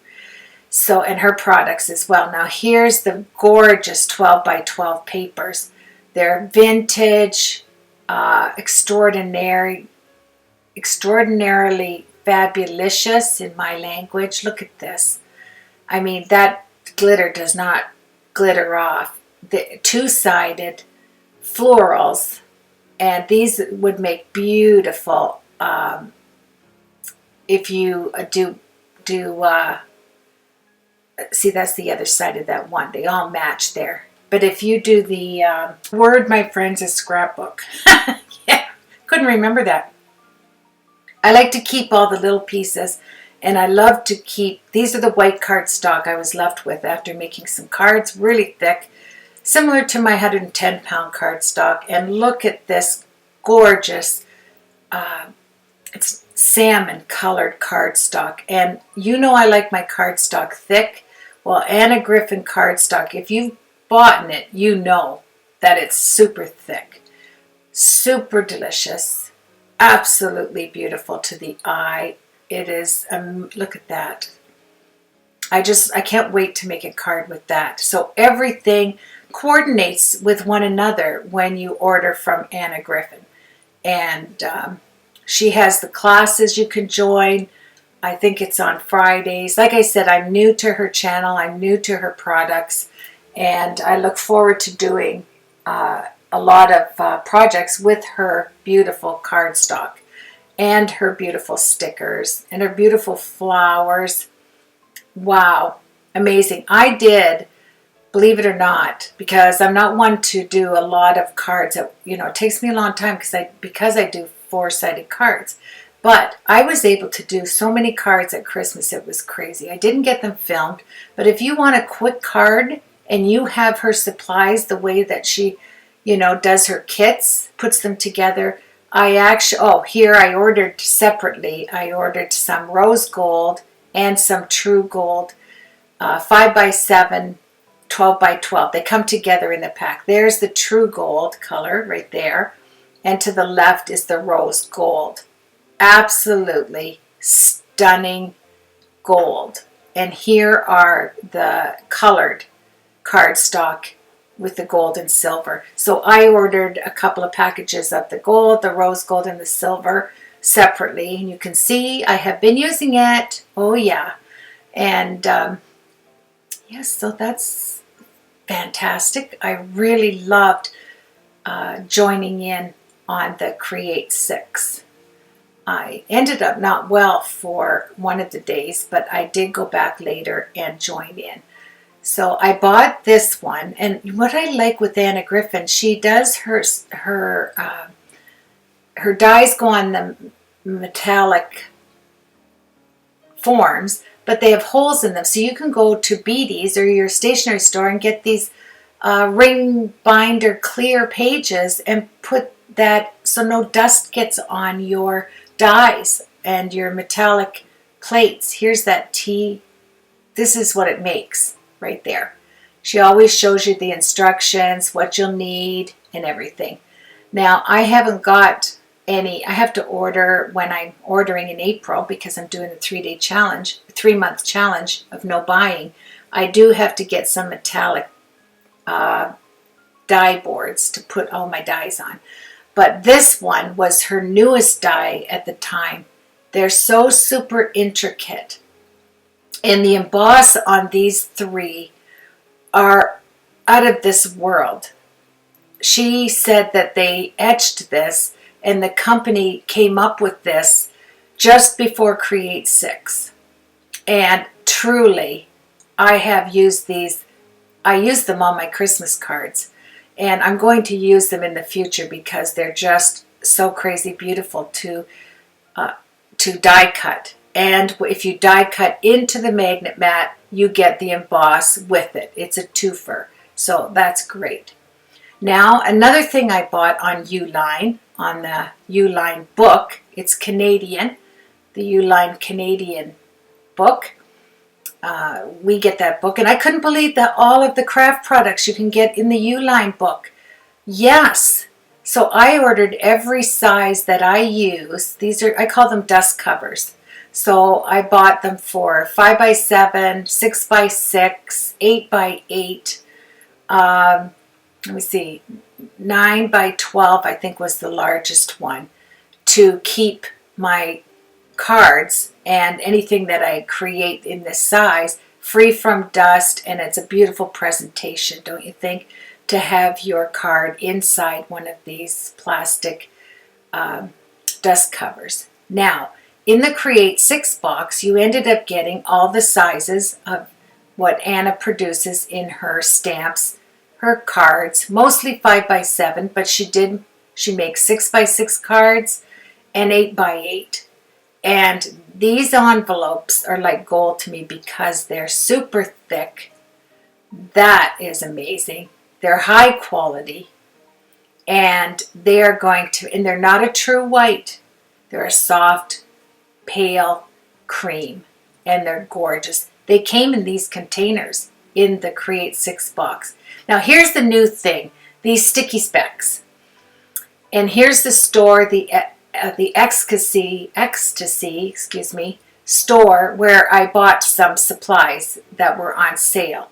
[SPEAKER 1] So, and her products as well. Now here's the gorgeous 12x12 papers. They're vintage, extraordinarily fabulous in my language. Look at this. I mean, that glitter does not glitter off. The 2-sided florals, and these would make beautiful if you do See, that's the other side of that one. They all match there. But if you do the word, my friends, is scrapbook. Yeah, couldn't remember that. I like to keep all the little pieces, and I love to keep, these are the white cardstock I was left with after making some cards, really thick, similar to my 110-pound cardstock. And look at this gorgeous, it's salmon colored cardstock. And you know I like my cardstock thick. Well, Anna Griffin cardstock, if you've bought it, you know that it's super thick, super delicious, absolutely beautiful to the eye. It is, look at that. I can't wait to make a card with that. So everything coordinates with one another when you order from Anna Griffin. And she has the classes you can join. I think it's on Fridays. Like I said, I'm new to her channel. I'm new to her products. And I look forward to doing a lot of projects with her beautiful cardstock and her beautiful stickers and her beautiful flowers. Wow, amazing. I did, believe it or not, because I'm not one to do a lot of cards. It takes me a long time because I do four-sided cards. But I was able to do so many cards at Christmas, it was crazy. I didn't get them filmed, but if you want a quick card and you have her supplies the way that she, does her kits, puts them together. Here I ordered separately. I ordered some rose gold and some true gold, 5x7, 12x12. They come together in the pack. There's the true gold color right there. And to the left is the rose gold. Absolutely stunning gold. And here are the colored cardstock with the gold and silver. So I ordered a couple of packages of the gold, the rose gold, and the silver separately. And you can see I have been using it. Oh yeah. And yes, so that's fantastic. I really loved joining in on the Create 6. I ended up not well for one of the days, but I did go back later and join in. So I bought this one, and what I like with Anna Griffin, she does her dies go on the metallic forms, but they have holes in them, so you can go to Beatty's or your stationery store and get these ring binder clear pages and put that so no dust gets on your dies and your metallic plates. Here's that T. This is what it makes right there. She always shows you the instructions, what you'll need, and everything. Now, I haven't got any. I have to order when I'm ordering in April because I'm doing the 3-month challenge of no buying. I do have to get some metallic die boards to put all my dies on. But this one was her newest die at the time. They're so super intricate. And the emboss on these 3 are out of this world. She said that they etched this and the company came up with this just before Create 6. And truly, I have used these. I use them on my Christmas cards. And I'm going to use them in the future because they're just so crazy beautiful to die cut. And if you die cut into the magnet mat, you get the emboss with it. It's a twofer. So that's great. Now, another thing I bought on Uline, on the Uline book, it's Canadian, the Uline Canadian book. We get that book, and I couldn't believe that all of the craft products you can get in the Uline book. Yes. So I ordered every size that I use. I call them dust covers. So I bought them for 5x7, 6x6, 8x8. Let me see, 9x12 I think was the largest one, to keep my cards and anything that I create in this size free from dust. And it's a beautiful presentation, don't you think, to have your card inside one of these plastic dust covers. Now, in the Create 6 box, you ended up getting all the sizes of what Anna produces in her stamps, her cards, mostly 5x7, but she makes 6x6 cards and 8x8. And these envelopes are like gold to me because they're super thick. That is amazing. They're high quality, and they're not a true white. They're a soft, pale cream, and they're gorgeous. They came in these containers in the Create 6 box. Now here's the new thing, these sticky specs. And here's the store, the Ecstasy, store where I bought some supplies that were on sale.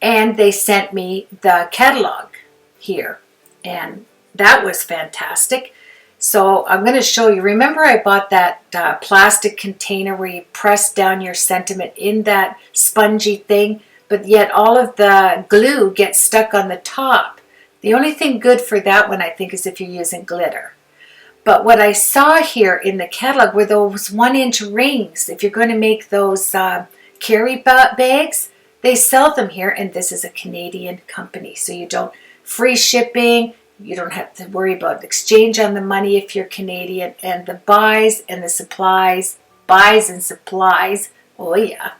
[SPEAKER 1] And they sent me the catalog here. And that was fantastic. So I'm going to show you. Remember I bought that plastic container where you press down your sentiment in that spongy thing, but yet all of the glue gets stuck on the top. The only thing good for that one, I think, is if you're using glitter. But what I saw here in the catalog were those 1-inch rings. If you're going to make those carry bags, they sell them here, and this is a Canadian company. So you don't, free shipping, you don't have to worry about exchange on the money if you're Canadian. And the buys and supplies, oh yeah,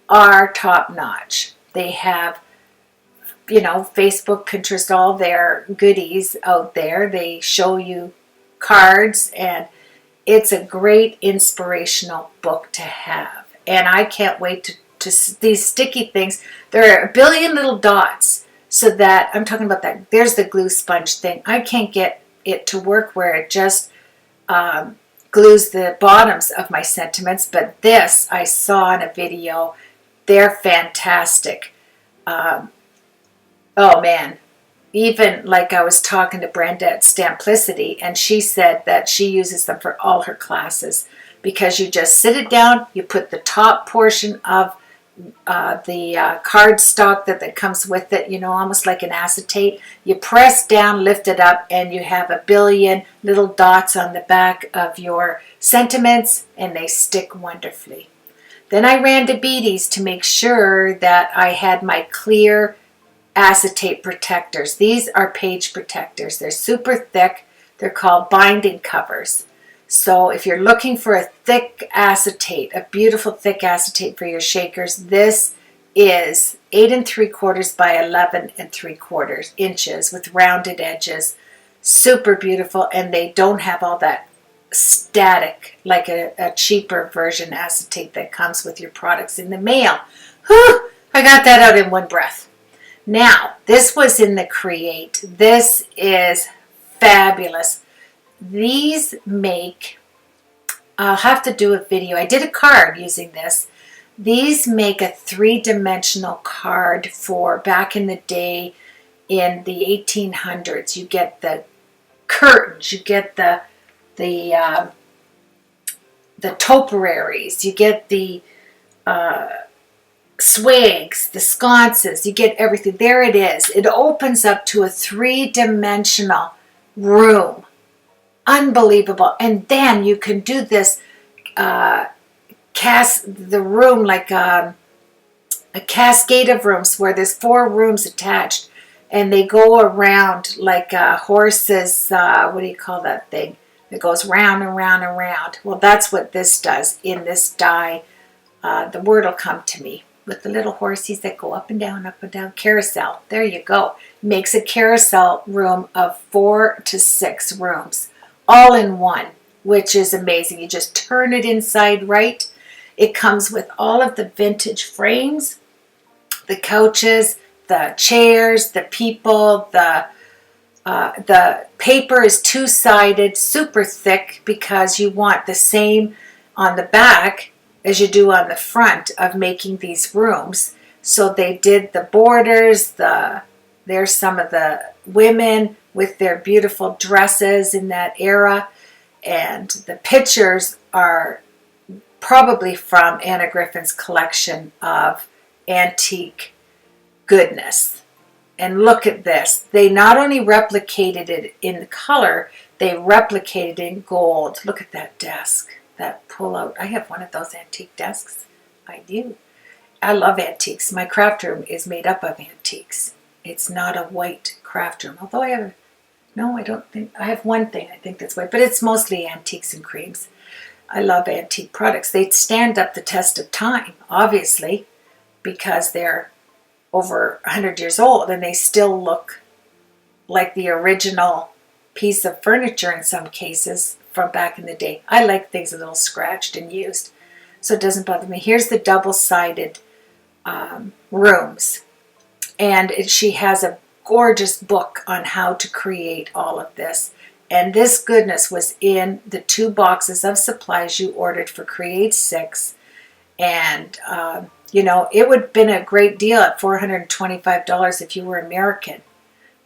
[SPEAKER 1] are top notch. They have, Facebook, Pinterest, all their goodies out there. They show you cards, and it's a great inspirational book to have. And I can't wait to these sticky things. There are a billion little dots, so that I'm talking about that. There's the glue sponge thing. I can't get it to work where it just glues the bottoms of my sentiments, but this I saw in a video. They're fantastic. Oh man, even like I was talking to Brenda at Stamplicity, and she said that she uses them for all her classes because you just sit it down, you put the top portion of the cardstock that comes with it, almost like an acetate. You press down, lift it up, and you have a billion little dots on the back of your sentiments, and they stick wonderfully. Then I ran to Beatty's to make sure that I had my clear acetate protectors. These are page protectors. They're super thick. They're called binding covers. So if you're looking for a thick acetate, a beautiful thick acetate for your shakers, this is 8 3/4 by 11 3/4 inches with rounded edges. Super beautiful, and they don't have all that static like a cheaper version acetate that comes with your products in the mail. Whew, I got that out in one breath. Now, this was in the Create. This is fabulous. These make, I'll have to do a video. I did a card using this. These make a 3-dimensional card for back in the day in the 1800s. You get the curtains, you get the topiaries, you get the swags, the sconces, you get everything. There it is. It opens up to a 3-dimensional room. Unbelievable. And then you can do this, the room like a cascade of rooms where there's 4 rooms attached, and they go around like a horse's, what do you call that thing? It goes round and round and round. Well, that's what this does in this die. The word will come to me. With the little horsies that go up and down, carousel. There you go. Makes a carousel room of 4 to 6 rooms, all in one, which is amazing. You just turn it inside right. It comes with all of the vintage frames, the couches, the chairs, the people, the paper is 2-sided, super thick, because you want the same on the back as you do on the front of making these rooms. So they did the borders, there's some of the women with their beautiful dresses in that era, and the pictures are probably from Anna Griffin's collection of antique goodness. And look at this. They not only replicated it in color, they replicated it in gold. Look at that desk. That pull out. I have one of those antique desks. I do. I love antiques. My craft room is made up of antiques. It's not a white craft room, although I have, no, I don't think, I have one thing I think that's white, but it's mostly antiques and creams. I love antique products. They stand up the test of time, obviously, because they're over 100 years old and they still look like the original piece of furniture in some cases from back in the day. I like things a little scratched and used, so it doesn't bother me. Here's the double-sided rooms, and she has a gorgeous book on how to create all of this. And this goodness was in the 2 boxes of supplies you ordered for Create 6. And, you know, it would have been a great deal at $425 if you were American.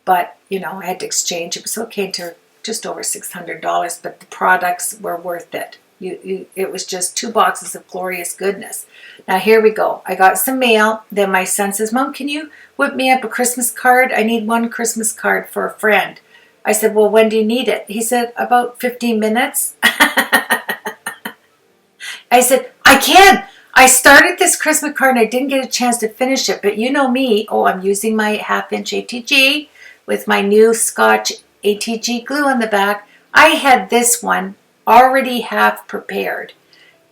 [SPEAKER 1] But, you know, I had to exchange. It was okay to just over $600, but the products were worth it. It was just 2 boxes of glorious goodness. Now here we go. I got some mail. Then my son says, Mom, can you whip me up a Christmas card? I need 1 Christmas card for a friend. I said, well, when do you need it? He said, about 15 minutes. I said, I can. I started this Christmas card and I didn't get a chance to finish it. But you know me. Oh, I'm using my 1/2-inch ATG with my new Scotch ATG glue on the back. I had this one already half prepared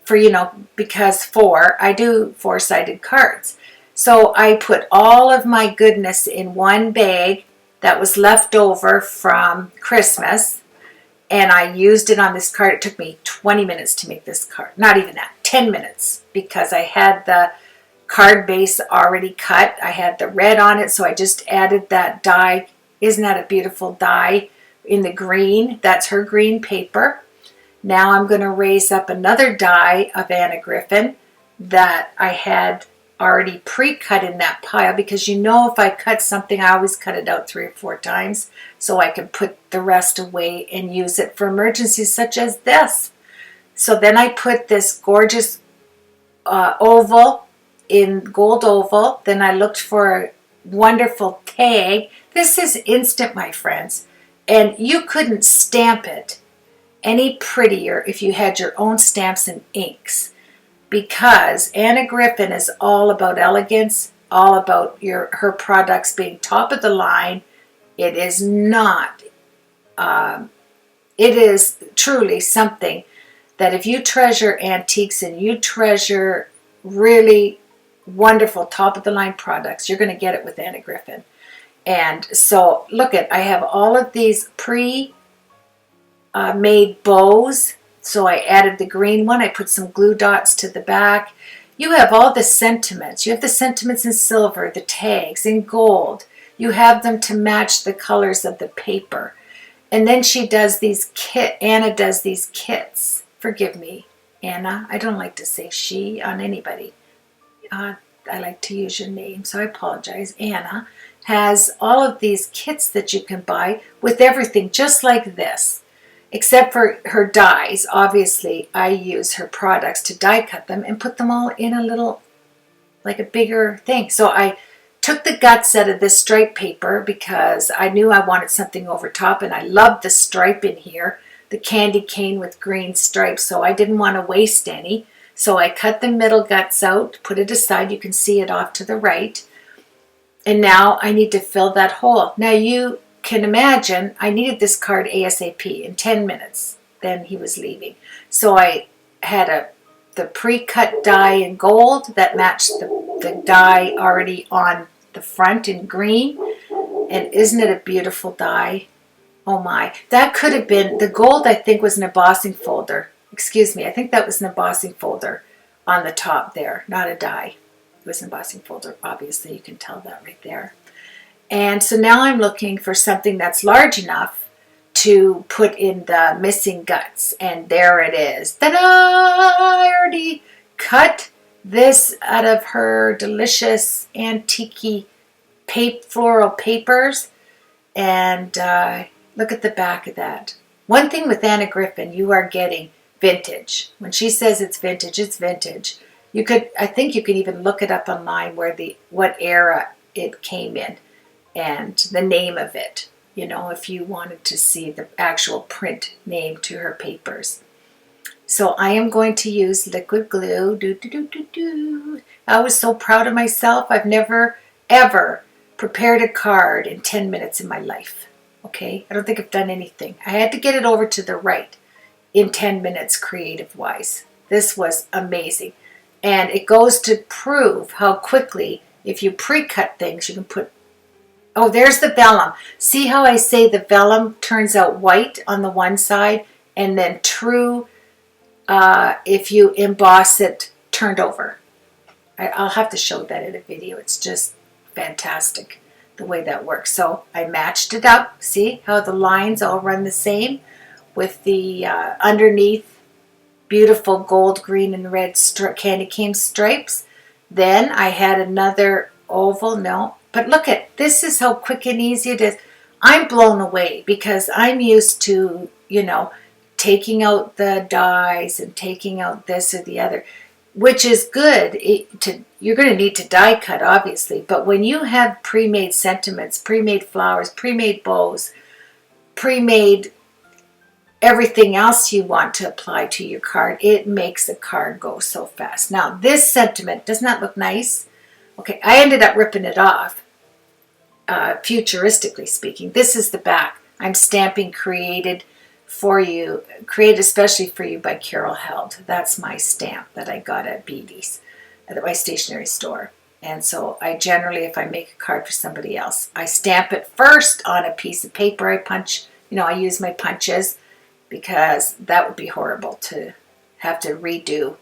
[SPEAKER 1] for, you know, because I do 4-sided cards. So I put all of my goodness in one bag that was left over from Christmas, and I used it on this card. It took me 20 minutes to make this card. Not even that, 10 minutes, because I had the card base already cut. I had the red on it, so I just added that die. Isn't that a beautiful die in the green? That's her green paper. Now I'm going to raise up another die of Anna Griffin that I had already pre-cut in that pile, because you know if I cut something, I always cut it out 3 or 4 times so I can put the rest away and use it for emergencies such as this. So then I put this gorgeous oval in gold oval. Then I looked for a wonderful tag. This is instant, my friends, and you couldn't stamp it any prettier if you had your own stamps and inks, because Anna Griffin is all about elegance, all about her products being top of the line. It is not, it is truly something that if you treasure antiques and you treasure really wonderful top of the line products, you're going to get it with Anna Griffin. And so look I have all of these made bows. So I added the green one. I put some glue dots to the back. You have all the sentiments. You have the sentiments in silver, the tags in gold. You have them to match the colors of the paper. And then she does these Anna does these kits. Forgive me, Anna. I don't like to say she on anybody. I like to use your name, so I apologize. Anna has all of these kits that you can buy with everything just like this. Except for her dies. Obviously, I use her products to die cut them and put them all in a little, like a bigger thing. So I took the guts out of this stripe paper because I knew I wanted something over top, and I love the stripe in here, the candy cane with green stripes, so I didn't want to waste any. So I cut the middle guts out, put it aside. You can see it off to the right. And now I need to fill that hole. Now you can imagine I needed this card ASAP in 10 minutes. Then he was leaving. So I had the pre-cut die in gold that matched the die already on the front in green. And isn't it a beautiful die? Oh my. That could have been, the gold I think was an embossing folder. Excuse me, I think that was an embossing folder on the top there, not a die. It was an embossing folder. Obviously, you can tell that right there. And so now I'm looking for something that's large enough to put in the missing guts. And there it is. Ta-da! I already cut this out of her delicious antique floral papers. And look at the back of that. One thing with Anna Griffin, you are getting vintage. When she says it's vintage, it's vintage. I think you can even look it up online what era it came in. And the name of it, you know, if you wanted to see the actual print name to her papers. So I am going to use liquid glue. I was so proud of myself. I've never, ever prepared a card in 10 minutes in my life. Okay? I don't think I've done anything. I had to get it over to the right in 10 minutes creative-wise. This was amazing. And it goes to prove how quickly, if you pre-cut things, you can put... Oh, there's the vellum. See how I say the vellum turns out white on the one side and then true if you emboss it turned over. I'll have to show that in a video. It's just fantastic the way that works. So I matched it up. See how the lines all run the same with the underneath beautiful gold, green, and red candy cane stripes. Then I had another oval. No, but look at this is how quick and easy it is. I'm blown away because I'm used to, you know, taking out the dies and taking out this or the other, which is good. You're going to need to die cut, obviously, but when you have pre-made sentiments, pre-made flowers, pre-made bows, pre-made everything else you want to apply to your card, it makes a card go so fast. Now, this sentiment, doesn't that look nice? Okay, I ended up ripping it off, futuristically speaking. This is the back. I'm stamping created for you, created especially for you by Carol Held. That's my stamp that I got at Beatty's, at my stationery store. And so I generally, if I make a card for somebody else, I stamp it first on a piece of paper. I punch, you know, I use my punches because that would be horrible to have to redo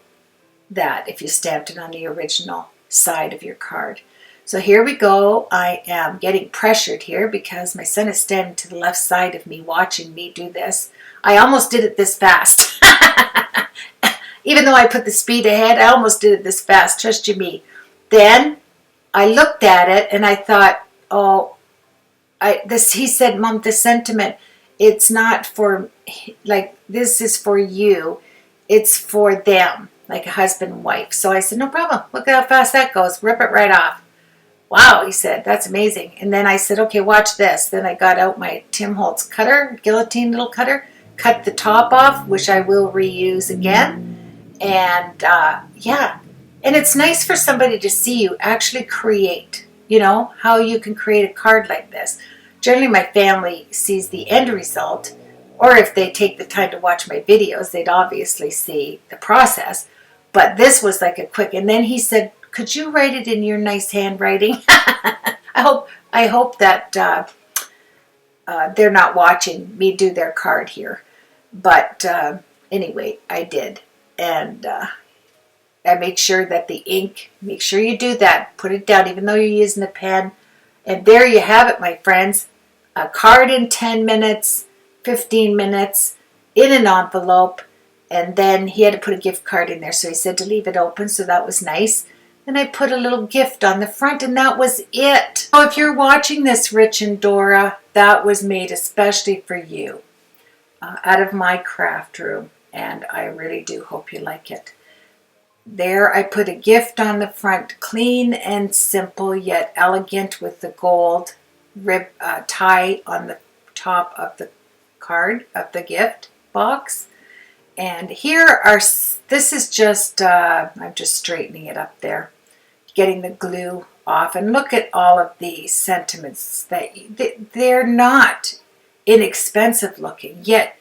[SPEAKER 1] that if you stamped it on the original side of your card. So here we go. I am getting pressured here because my son is standing to the left side of me watching me do this. I almost did it this fast. Even though I put the speed ahead, I almost did it this fast. Trust you me. Then I looked at it and I thought, oh, he said, Mom, the sentiment, it's not for, like, this is for you. It's for them, like a husband and wife. So I said, no problem. Look at how fast that goes. Rip it right off. Wow, he said, that's amazing. And then I said, okay, watch this. Then I got out my Tim Holtz cutter, guillotine little cutter, cut the top off, which I will reuse again. And yeah, and it's nice for somebody to see you actually create, you know, how you can create a card like this. Generally, my family sees the end result, or if they take the time to watch my videos, they'd obviously see the process. But this was like a quick, and then he said, could you write it in your nice handwriting? I hope that they're not watching me do their card here. But anyway, I did. And I made sure that the ink, make sure you do that. Put it down, even though you're using a pen. And there you have it, my friends. A card in 10 minutes, 15 minutes, in an envelope. And then he had to put a gift card in there. So he said to leave it open, so that was nice. And I put a little gift on the front, and that was it. So if you're watching this, Rich and Dora, that was made especially for you out of my craft room. And I really do hope you like it. There I put a gift on the front, clean and simple yet elegant, with the gold rib tie on the top of the card, of the gift box. And here are, this is just, I'm just straightening it up there, getting the glue off. And look at all of these sentiments. They're not inexpensive looking, yet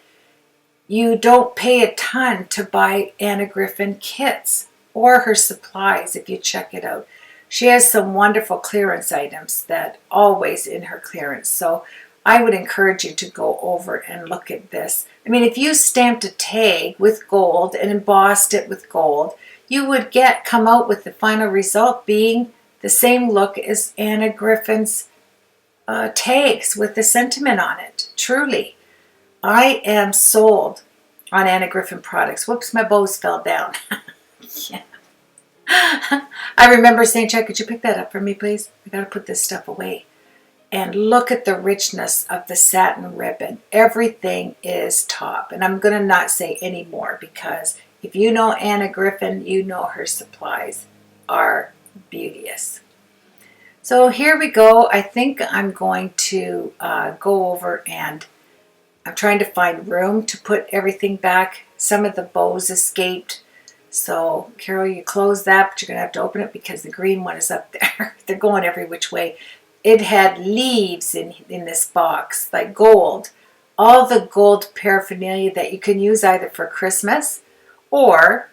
[SPEAKER 1] you don't pay a ton to buy Anna Griffin kits or her supplies if you check it out. She has some wonderful clearance items that always in her clearance. So I would encourage you to go over and look at this. I mean, if you stamped a tag with gold and embossed it with gold, you would come out with the final result being the same look as Anna Griffin's tags with the sentiment on it. Truly, I am sold on Anna Griffin products. Whoops, my bows fell down. Yeah. I remember saying, Chuck, could you pick that up for me, please? I got to put this stuff away. And look at the richness of the satin ribbon. Everything is top. And I'm going to not say any more, because if you know Anna Griffin, you know her supplies are beauteous. So here we go. I think I'm going to go over, and I'm trying to find room to put everything back some of the bows escaped. So, Carol, you close that, but you're going to have to open it because the green one is up there. They're going every which way. It had leaves in this box, like gold. All the gold paraphernalia that you can use either for Christmas or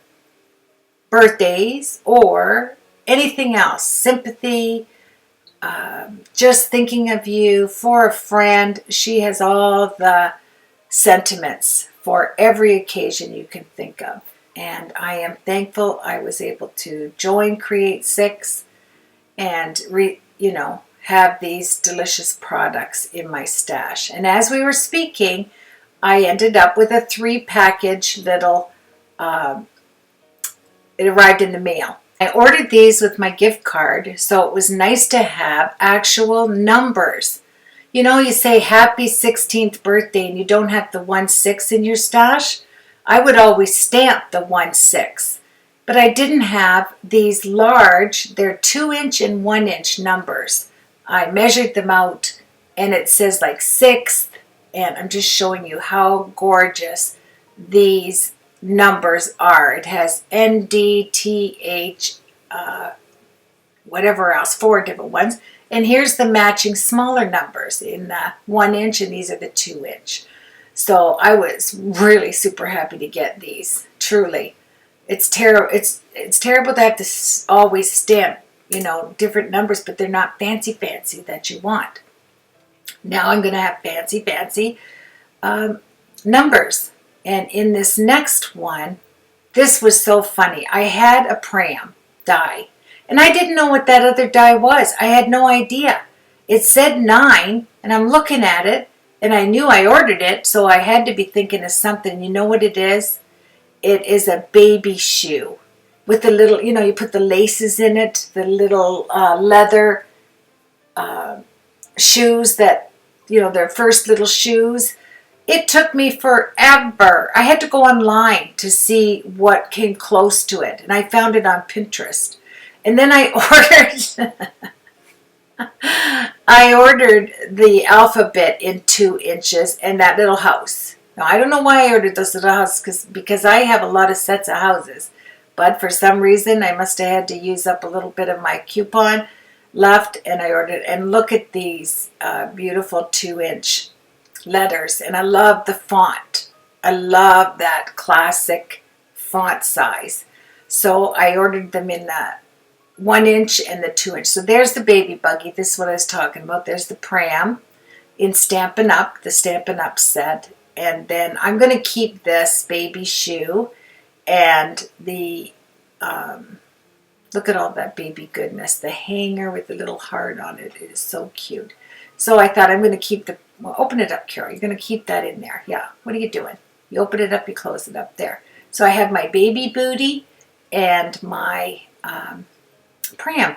[SPEAKER 1] birthdays or anything else. Sympathy, just thinking of you, for a friend. She has all the sentiments for every occasion you can think of. And I am thankful I was able to join Create 6 and have these delicious products in my stash. And as we were speaking, I ended up with a 3-package little, it arrived in the mail. I ordered these with my gift card, so it was nice to have actual numbers. You know, you say happy 16th birthday and you don't have the 1/6 in your stash. I would always stamp the 1/6, but I didn't have these large, they're 2-inch and 1-inch numbers. I measured them out and it says like 6th, and I'm just showing you how gorgeous these numbers are. It has NDTH, whatever else, 4 different ones. And here's the matching smaller numbers in the 1-inch, and these are the 2-inch. So I was really super happy to get these. Truly, it's terrible. It's terrible to have to always stamp, different numbers, but they're not fancy that you want. Now I'm going to have fancy numbers. And in this next one, this was so funny. I had a pram die, and I didn't know what that other die was. I had no idea. It said 9, and I'm looking at it, and I knew I ordered it, so I had to be thinking of something. You know what it is? It is a baby shoe with the little, you put the laces in it, the little leather shoes that, their first little shoes. It took me forever. I had to go online to see what came close to it, and I found it on Pinterest. And then I ordered the alphabet in 2 inches and that little house. Now, I don't know why I ordered those little houses, because I have a lot of sets of houses. But for some reason, I must have had to use up a little bit of my coupon left, and I ordered. And look at these beautiful 2-inch letters. And I love the font. I love that classic font size. So I ordered them in the 1-inch and the 2-inch. So there's the baby buggy. This is what I was talking about. There's the pram in Stampin' Up, the Stampin' Up set. And then I'm going to keep this baby shoe and the, look at all that baby goodness. The hanger with the little heart on it. It is so cute. So I thought I'm going to keep open it up, Carol. You're going to keep that in there. Yeah. What are you doing? You open it up, you close it up there. So I have my baby booty and my pram.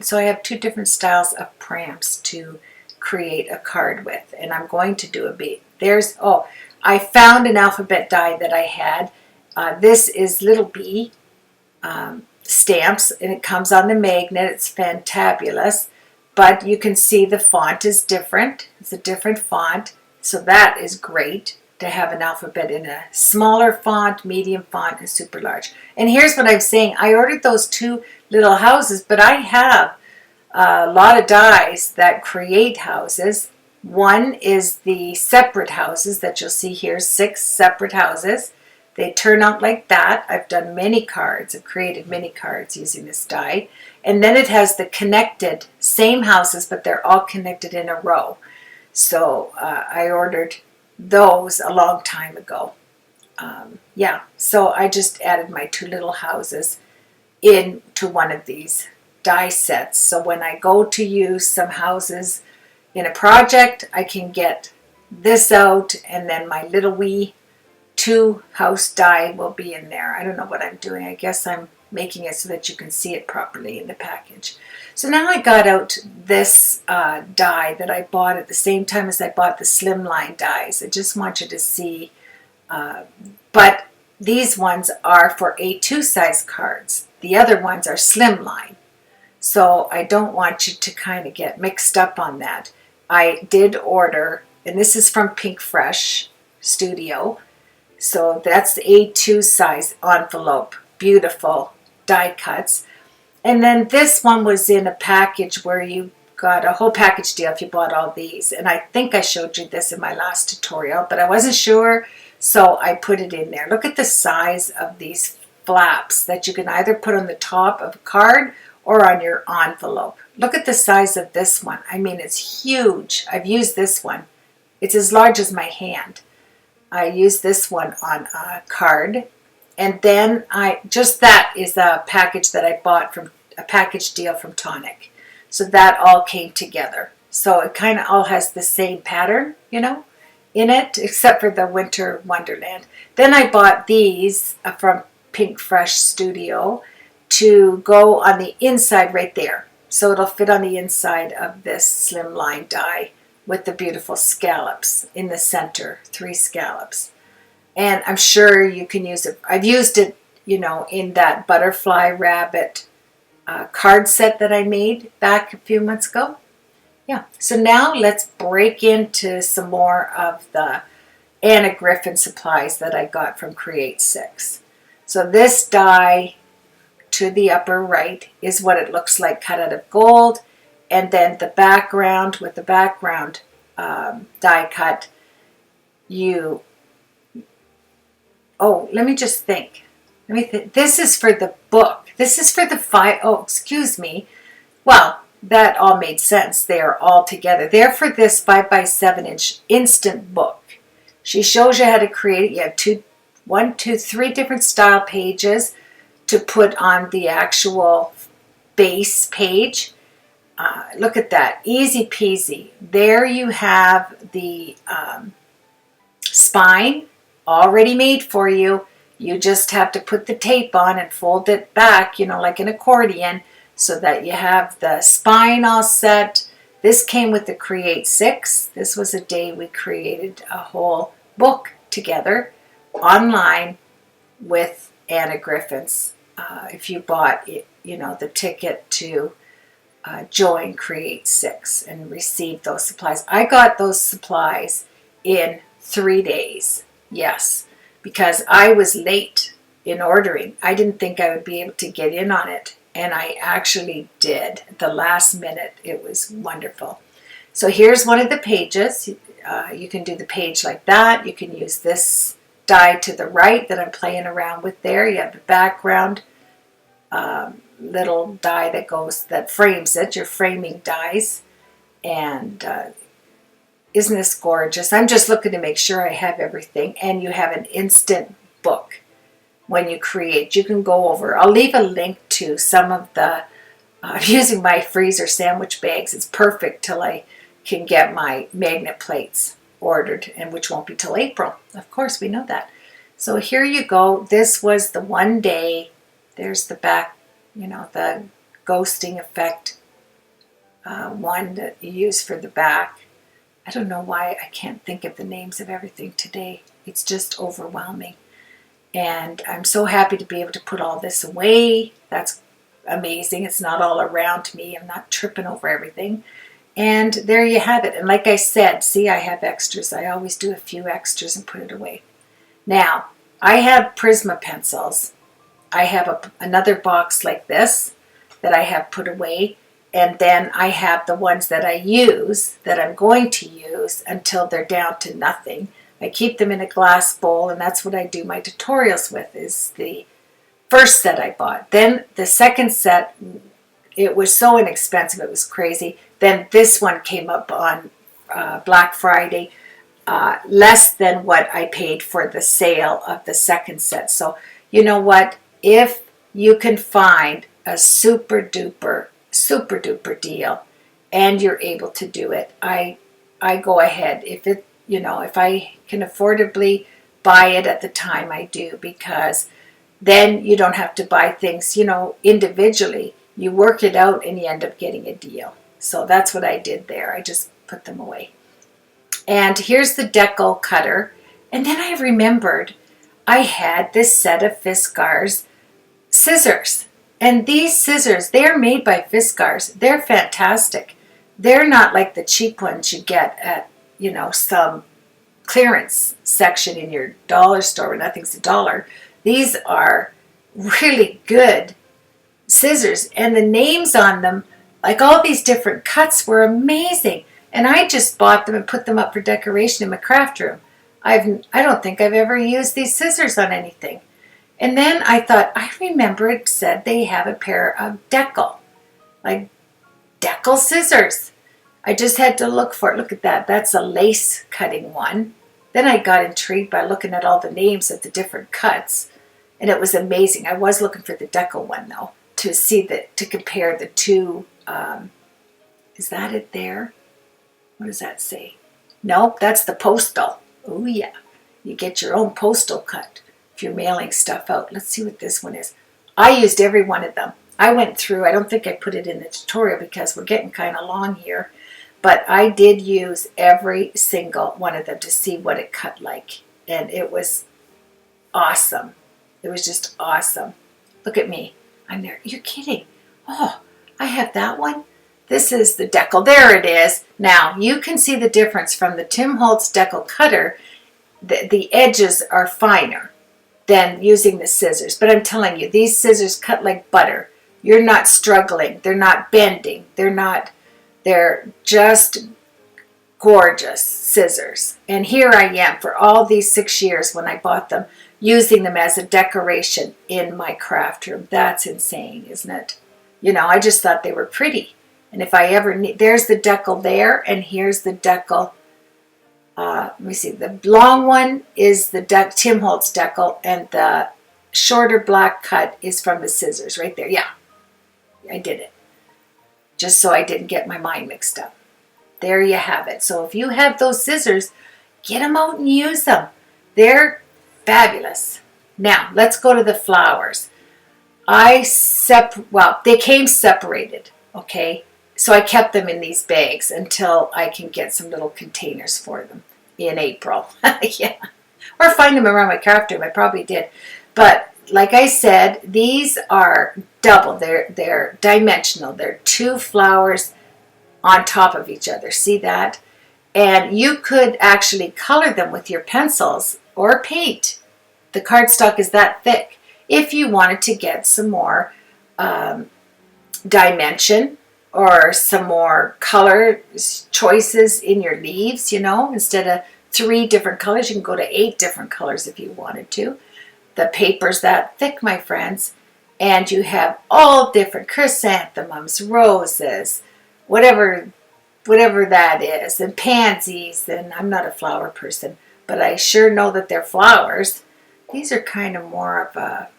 [SPEAKER 1] So I have 2 different styles of prams to create a card with. And I'm going to do I found an alphabet die that I had. This is little B stamps, and it comes on the magnet. It's fantabulous. But you can see the font is different. It's a different font. So that is great to have an alphabet in a smaller font, medium font, and super large. And here's what I'm saying. I ordered those 2 little houses, but I have a lot of dies that create houses. One is the separate houses that you'll see here, 6 separate houses. They turn out like that. I've done many cards. I've created many cards using this die. And then it has the connected, same houses, but they're all connected in a row. So I ordered those a long time ago. So I just added my 2 little houses into one of these die sets. So when I go to use some houses in a project, I can get this out, and then my little wee 2 house die will be in there. I don't know what I'm doing. I guess I'm making it so that you can see it properly in the package. So now I got out this die that I bought at the same time as I bought the slimline dies. I just want you to see. But these ones are for A2 size cards. The other ones are slimline. So I don't want you to kind of get mixed up on that. I did order, and this is from Pink Fresh Studio, So that's the A2 size envelope. Beautiful die cuts. And then this one was in a package where you got a whole package deal if you bought all these. And I think I showed you this in my last tutorial, but I wasn't sure, so I put it in there. Look at the size of these flaps that you can either put on the top of a card or on your envelope. Look at the size of this one. I mean, it's huge. I've used this one. It's as large as my hand. I used this one on a card. And then that is a package that I bought from a package deal from Tonic. So that all came together. So it kind of all has the same pattern, you know, in it, except for the Winter Wonderland. Then I bought these from Pink Fresh Studio to go on the inside right there. So it'll fit on the inside of this slimline die with the beautiful scallops in the center, 3 scallops. And I'm sure you can use it. I've used it, you know, in that butterfly rabbit card set that I made back a few months ago. Yeah, so now let's break into some more of the Anna Griffin supplies that I got from Create 6. So this die to the upper right is what it looks like cut out of gold. And then the background with the background die cut, let me just think. This is for the book. This is for the excuse me. Well, that all made sense. They are all together. They're for this 5x7-inch instant book. She shows you how to create it. You have 3 different style pages to put on the actual base page. Look at that. Easy peasy. There you have the spine already made for you. You just have to put the tape on and fold it back, you know, like an accordion, so that you have the spine all set. This came with the Create 6. This was a day we created a whole book together online with Anna Griffin's. If you bought it, you know, the ticket to join Create 6 and receive those supplies. I got those supplies in 3 days. Yes, because I was late in ordering. I didn't think I would be able to get in on it, and I actually did. At the last minute, it was wonderful. So here's one of the pages. You can do the page like that. You can use this die to the right that I'm playing around with there. You have the background little die that frames it, your framing dies. And isn't this gorgeous? I'm just looking to make sure I have everything. And you have an instant book when you create. You can go over. I'll leave a link to some of the, I'm using my freezer sandwich bags. It's perfect till I can get my magnet plates ordered, and which won't be till April. Of course, we know that. So here you go. This was the one day. There's the back, you know, the ghosting effect one that you use for the back. I don't know why I can't think of the names of everything today. It's just overwhelming. And I'm so happy to be able to put all this away. That's amazing. It's not all around me. I'm not tripping over everything. And there you have it. And like I said, see, I have extras. I always do a few extras and put it away. Now, I have Prisma Pencils. I have another box like this that I have put away. And then I have the ones that I use, that I'm going to use until they're down to nothing. I keep them in a glass bowl, and that's what I do my tutorials with, is the first set I bought. Then the second set, it was so inexpensive, it was crazy. Then this one came up on Black Friday, less than what I paid for the sale of the second set. So you know what? If you can find a super duper deal and you're able to do it, I go ahead. If I can affordably buy it at the time, I do, because then you don't have to buy things, individually. You work it out and you end up getting a deal. So that's what I did there. I just put them away. And here's the decal cutter. And then I remembered I had this set of Fiskars scissors. And these scissors, they're made by Fiskars. They're fantastic. They're not like the cheap ones you get at, some clearance section in your dollar store where nothing's a dollar. These are really good scissors, and the names on them, like all these different cuts, were amazing. And I just bought them and put them up for decoration in my craft room. I don't think I've ever used these scissors on anything. And then I thought, I remember it said they have a pair of decal, like decal scissors. I just had to look for it. Look at that. That's a lace cutting one. Then I got intrigued by looking at all the names of the different cuts, and it was amazing. I was looking for the decal one though, to see to compare the two. Is that it there? What does that say? Nope, that's the postal. Oh yeah, you get your own postal cut if you're mailing stuff out. Let's see what this one is. I used every one of them. I went through, I don't think I put it in the tutorial because we're getting kind of long here, but I did use every single one of them to see what it cut like, and it was awesome. It was just awesome. Look at me. I'm there. You're kidding. Oh, I have that one. This is the decal. There it is. Now, you can see the difference from the Tim Holtz decal cutter. The edges are finer than using the scissors. But I'm telling you, these scissors cut like butter. You're not struggling. They're not bending. They're just gorgeous scissors. And here I am for all these 6 years when I bought them, using them as a decoration in my craft room. That's insane, isn't it? You know, I just thought they were pretty. And if I ever need, there's the decal there, and here's the decal. Let me see. The long one is the Tim Holtz decal, and the shorter black cut is from the scissors right there. Yeah, I did it. Just so I didn't get my mind mixed up. There you have it. So if you have those scissors, get them out and use them. They're fabulous. Now, let's go to the flowers. They came separated, okay? So I kept them in these bags until I can get some little containers for them in April. Yeah. Or find them around my craft room. I probably did. But like I said, these are double. They're dimensional. They're 2 flowers on top of each other. See that? And you could actually color them with your pencils or paint. The cardstock is that thick. If you wanted to get some more dimension or some more color choices in your leaves, you know, instead of 3 different colors, you can go to 8 different colors if you wanted to. The paper's that thick, my friends, and you have all different chrysanthemums, roses, whatever that is, and pansies, and I'm not a flower person, but I sure know that they're flowers. These are kind of more of a,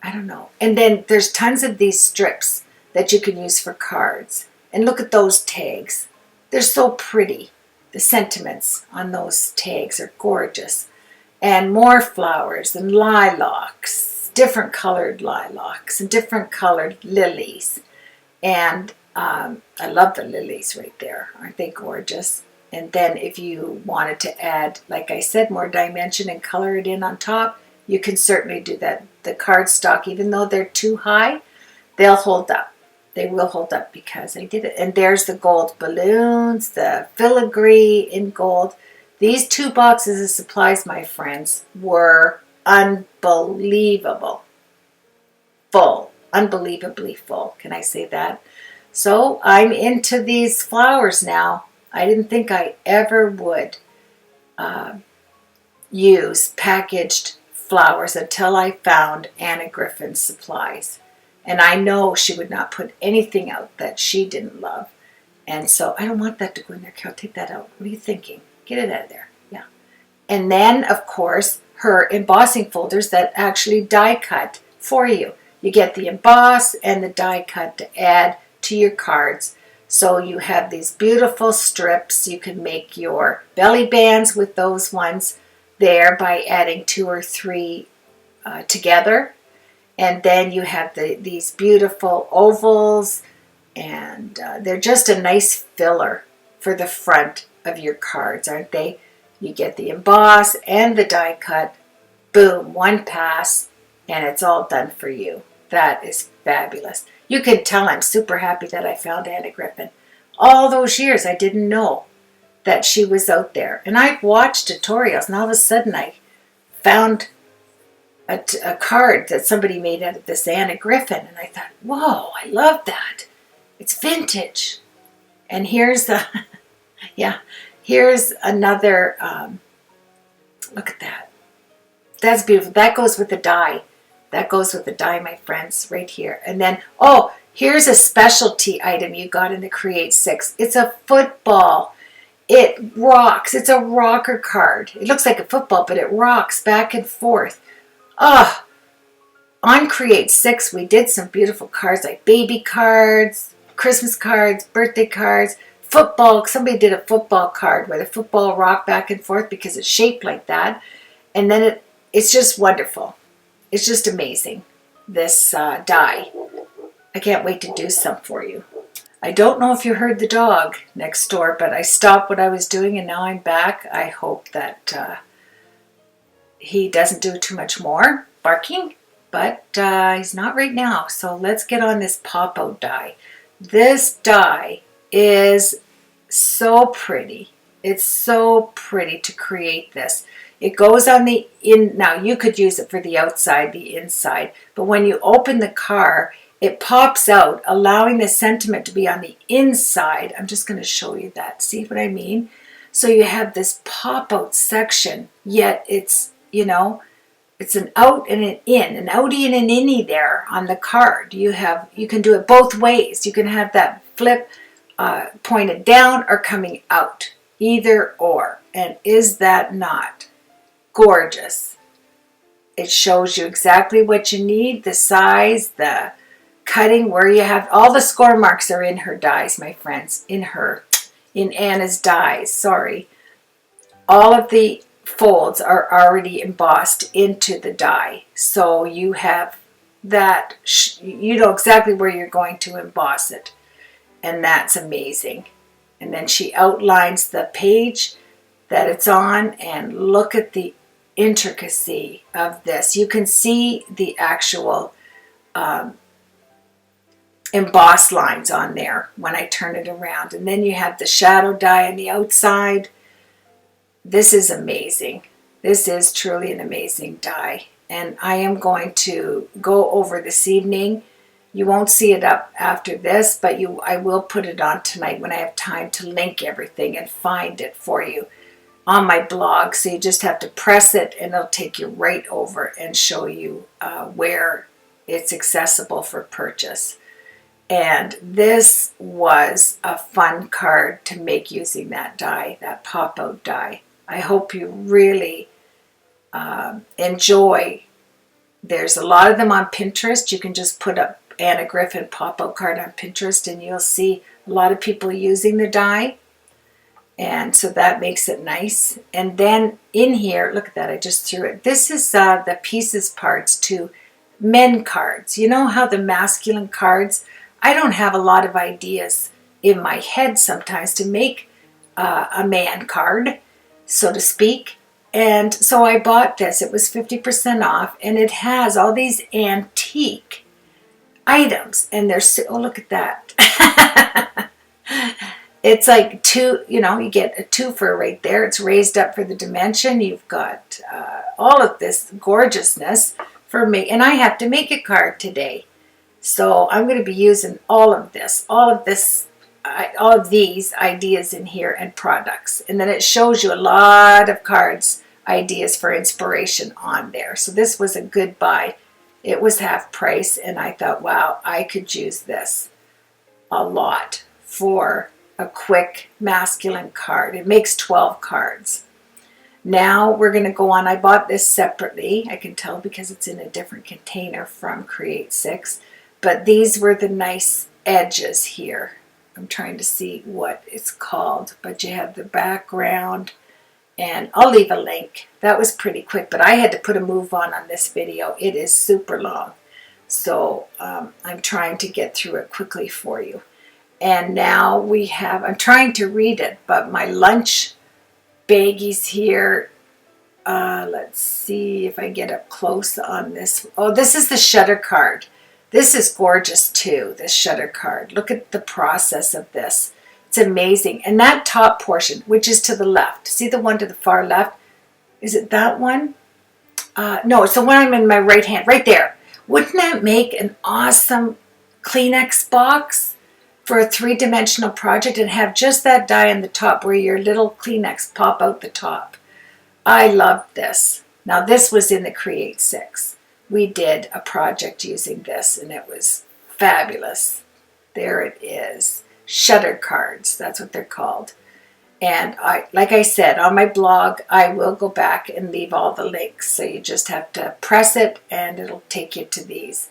[SPEAKER 1] I don't know. And then there's tons of these strips that you can use for cards. And look at those tags. They're so pretty. The sentiments on those tags are gorgeous. And more flowers and lilacs, different colored lilacs and different colored lilies. And I love the lilies right there. Aren't they gorgeous? And then if you wanted to add, like I said, more dimension and color it in on top, you can certainly do that. The cardstock, even though they're too high, they'll hold up. They will hold up because I did it. And there's the gold balloons, the filigree in gold. These 2 boxes of supplies, my friends, were unbelievable. Full. Unbelievably full. Can I say that? So I'm into these flowers now. I didn't think I ever would use packaged flowers until I found Anna Griffin supplies. And I know she would not put anything out that she didn't love. And so I don't want that to go in there. Carol, take that out. What are you thinking? Get it out of there. Yeah. And then, of course, her embossing folders that actually die cut for you. You get the emboss and the die cut to add to your cards. So you have these beautiful strips. You can make your belly bands with those ones there by adding 2 or 3 together. And then you have these beautiful ovals, and they're just a nice filler for the front of your cards, aren't they? You get the emboss and the die cut. Boom, 1 pass, and it's all done for you. That is fabulous. You can tell I'm super happy that I found Anna Griffin. All those years I didn't know that she was out there. And I watched tutorials, and all of a sudden I found a card that somebody made out of this Anna Griffin, and I thought, whoa, I love that. It's vintage. And here's the, yeah, here's another, look at that. That's beautiful. That goes with the die. That goes with the die, my friends, right here. And then, oh, here's a specialty item you got in the Create 6. It's a football. It rocks. It's a rocker card. It looks like a football, but it rocks back and forth. Oh, on Create 6, we did some beautiful cards like baby cards, Christmas cards, birthday cards, football. Somebody did a football card where the football rocked back and forth because it's shaped like that. And then it's just wonderful. It's just amazing, this die. I can't wait to do some for you. I don't know if you heard the dog next door, but I stopped what I was doing and now I'm back. I hope that he doesn't do too much more barking, but he's not right now. So let's get on this pop-out die. This die is so pretty. It's so pretty to create this. It goes on the now you could use it for the outside, the inside, but when you open the car, it pops out, allowing the sentiment to be on the inside. I'm just going to show you that. See what I mean? So you have this pop-out section, yet it's, you know, it's an out and an in, an outie and an innie there on the card. You can do it both ways. You can have that flip pointed down or coming out, either or. And is that not gorgeous? It shows you exactly what you need, the size, the cutting, where you have all the score marks are in her dies, my friends, in Anna's dies, sorry. All of the folds are already embossed into the die. So you have that, you know exactly where you're going to emboss it. And that's amazing. And then she outlines the page that it's on, and look at the intricacy of this. You can see the actual embossed lines on there when I turn it around. And then you have the shadow die on the outside. This is amazing. This is truly an amazing die. And I am going to go over this evening. You won't see it up after this, but I will put it on tonight when I have time to link everything and find it for you on my blog. So you just have to press it and it'll take you right over and show you where it's accessible for purchase. And this was a fun card to make using that die, that pop-out die. I hope you really enjoy. There's a lot of them on Pinterest. You can just put up Anna Griffin pop-out card on Pinterest and you'll see a lot of people using the die. And so that makes it nice. And then in here, look at that, I just threw it. This is the pieces parts to men cards. You know how the masculine cards, I don't have a lot of ideas in my head sometimes to make a man card, so to speak. And so I bought this. It was 50% off, and it has all these antique items. And they're so, oh, look at that. It's like two, you know, you get a twofer right there. It's raised up for the dimension. You've got all of this gorgeousness for me. And I have to make a card today. So I'm going to be using all of these ideas in here and products. And then it shows you a lot of cards, ideas for inspiration on there. So this was a good buy. It was half price, and I thought, wow, I could use this a lot for a quick masculine card. It makes 12 cards. Now we're going to go on. I bought this separately. I can tell because it's in a different container from Create 6. But these were the nice edges here. I'm trying to see what it's called. But you have the background. And I'll leave a link. That was pretty quick. But I had to put a move on this video. It is super long. So I'm trying to get through it quickly for you. And now we have, I'm trying to read it, but my lunch baggies here. Let's see if I get up close on this. Oh, this is the shutter card. This is gorgeous too, this shutter card. Look at the process of this. It's It's amazing. And that top portion, which is to the left, see the one to the far left? Is it that one? No, it's the one I'm in my right hand, right there. Wouldn't that make an awesome Kleenex box for a 3-dimensional project and have just that die on the top where your little Kleenex pop out the top? I love this. Now this was in the Create 6. We did a project using this and it was fabulous. There it is. Shutter cards, that's what they're called. And like I said, on my blog, I will go back and leave all the links. So you just have to press it and it'll take you to these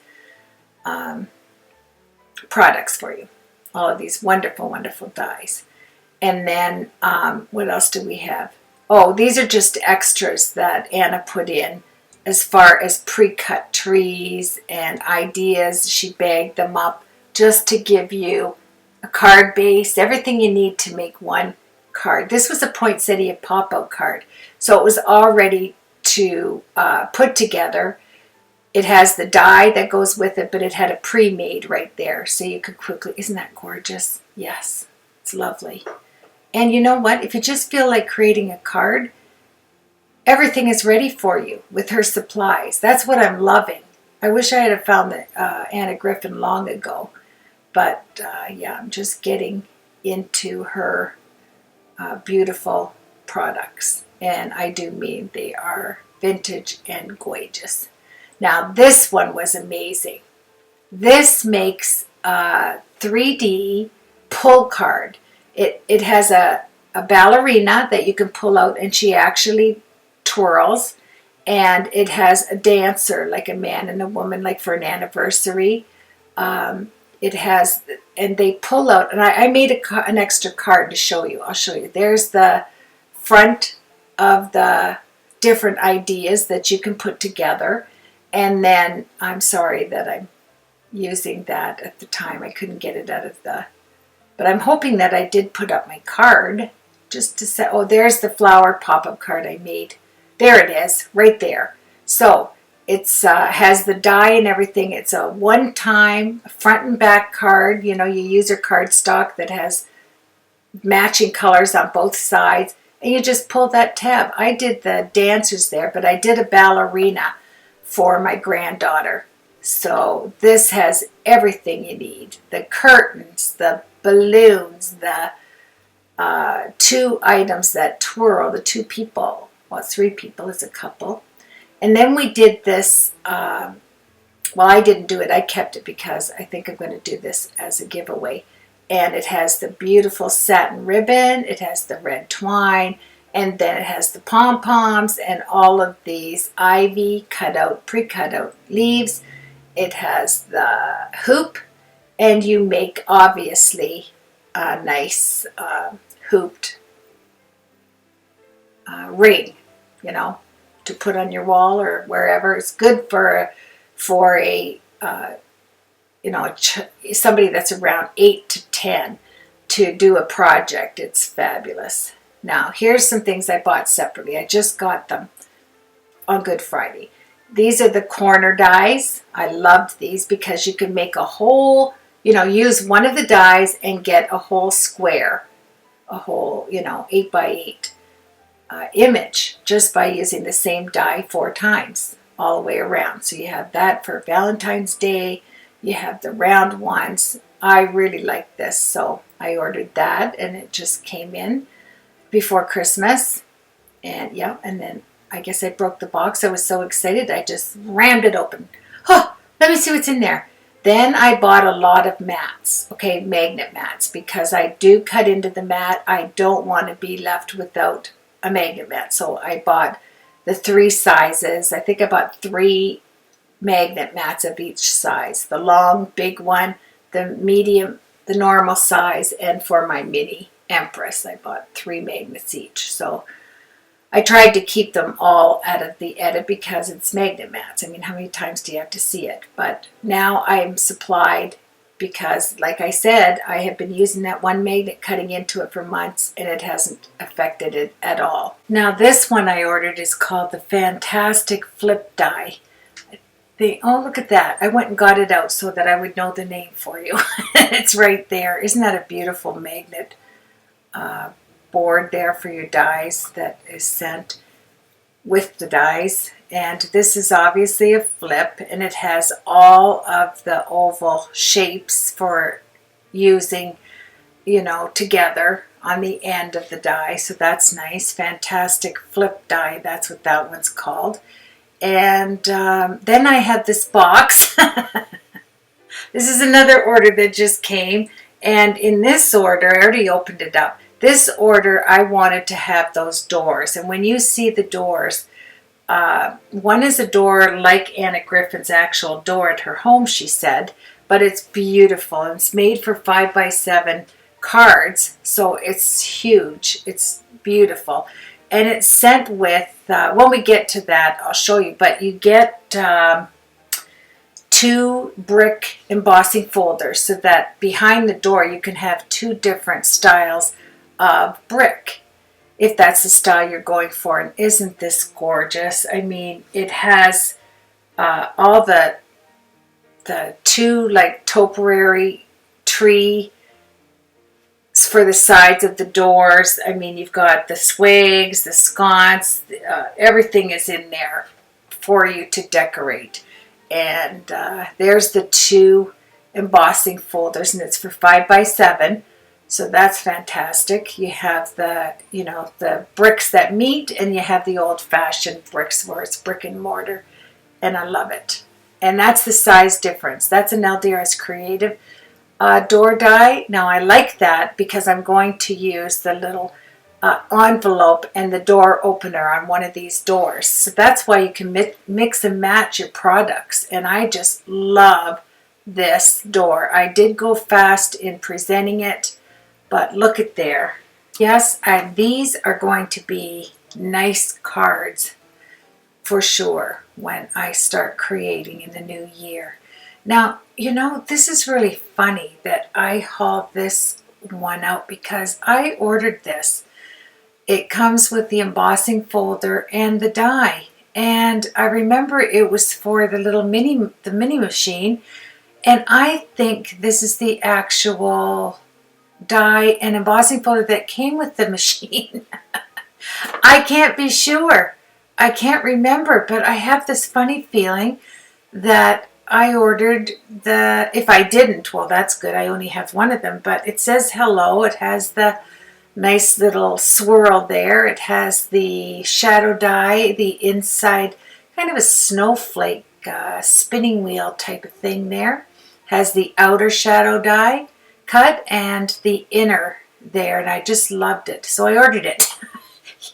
[SPEAKER 1] products for you. All of these wonderful, wonderful dies. And then what else do we have? Oh, these are just extras that Anna put in as far as pre-cut trees and ideas. She bagged them up just to give you a card base, everything you need to make one card. This was a poinsettia pop-out card, so it was all ready to put together. It has the die that goes with it, but it had a pre-made right there, so you could quickly, isn't that gorgeous? Yes, it's lovely. And you know what? If you just feel like creating a card, everything is ready for you with her supplies. That's what I'm loving. I wish I had found the Anna Griffin long ago, but yeah, I'm just getting into her beautiful products, and I do mean they are vintage and gorgeous. Now this one was amazing. This makes a 3D pull card. It has a ballerina that you can pull out and she actually twirls, and it has a dancer like a man and a woman, like for an anniversary. It has, and they pull out, and I made an extra card to show you. I'll show you. There's the front of the different ideas that you can put together. And then, I'm sorry that I'm using that at the time. I couldn't get it out of the, but I'm hoping that I did put up my card just to say, oh, there's the flower pop-up card I made. There it is, right there. So, it's has the die and everything. It's a one-time front and back card. You know, you use your cardstock that has matching colors on both sides, and you just pull that tab. I did the dancers there, but I did a ballerina for my granddaughter. So this has everything you need. The curtains, the balloons, the 2 items that twirl, the 2 people, well, 3 people, it's a couple. And then we did this, well, I didn't do it. I kept it because I think I'm going to do this as a giveaway. And it has the beautiful satin ribbon. It has the red twine. And then it has the pom-poms and all of these ivy cut-out, pre-cut-out leaves. It has the hoop. And you make, obviously, a nice hooped ring, you know, to put on your wall or wherever. It's good for a you know, somebody that's around 8 to 10 to do a project. It's fabulous. Now here's some things I bought separately. I just got them on Good Friday. These are the corner dies. I loved these because you can make a whole, you know, use one of the dies and get a whole square, a whole, you know, 8 by 8 image just by using the same die 4 times all the way around. So you have that for Valentine's Day. You have the round ones. I really like this, so I ordered that and it just came in before Christmas. And yeah, and then I guess I broke the box. I was so excited I just rammed it open. Oh, let me see what's in there. Then I bought a lot of mats, okay, magnet mats, because I do cut into the mat. I don't want to be left without a magnet mat. So I bought the 3 sizes. I think I bought 3 magnet mats of each size. The long, big one, the medium, the normal size, and for my mini Empress, I bought 3 magnets each. So I tried to keep them all out of the edit because it's magnet mats. I mean, how many times do you have to see it? But now I'm supplied because, like I said, I have been using that one magnet cutting into it for months and it hasn't affected it at all. Now this one I ordered is called the Fantastic Flip Die. Oh, look at that. I went and got it out so that I would know the name for you. It's right there. Isn't that a beautiful magnet? board there for your dies that is sent with the dies. And this is obviously a flip, and it has all of the oval shapes for using, you know, together on the end of the die. So that's nice. Fantastic flip die, that's what that one's called. And then I have this box. This is another order that just came. And in this order, I already opened it up. This order, I wanted to have those doors. And when you see the doors, one is a door like Anna Griffin's actual door at her home, she said, but it's beautiful. And it's made for 5x7 cards, so it's huge. It's beautiful. And it's sent with, when we get to that, I'll show you, but you get 2 brick embossing folders so that behind the door you can have 2 different styles of brick, if that's the style you're going for. And isn't this gorgeous? I mean, it has all the 2 like topiary tree for the sides of the doors. I mean, you've got the swags, the sconce, everything is in there for you to decorate. And there's the 2 embossing folders, and it's for 5x7. So that's fantastic. You have the, you know, the bricks that meet, and you have the old-fashioned bricks where it's brick and mortar, and I love it. And that's the size difference. That's an LDRS Creative door die. Now I like that because I'm going to use the little envelope and the door opener on one of these doors. So that's why you can mix and match your products. And I just love this door. I did go fast in presenting it, but look at there. Yes, these are going to be nice cards for sure when I start creating in the new year. Now, you know, this is really funny that I hauled this one out because I ordered this. It comes with the embossing folder and the die. And I remember it was for the little mini machine. And I think this is the actual die and embossing folder that came with the machine. I can't be sure. I can't remember, but I have this funny feeling that I ordered the, if I didn't, well, that's good. I only have one of them, but it says hello. It has the nice little swirl there. It has the shadow die, the inside, kind of a snowflake spinning wheel type of thing there. Has the outer shadow die cut and the inner there, and I just loved it. So I ordered it.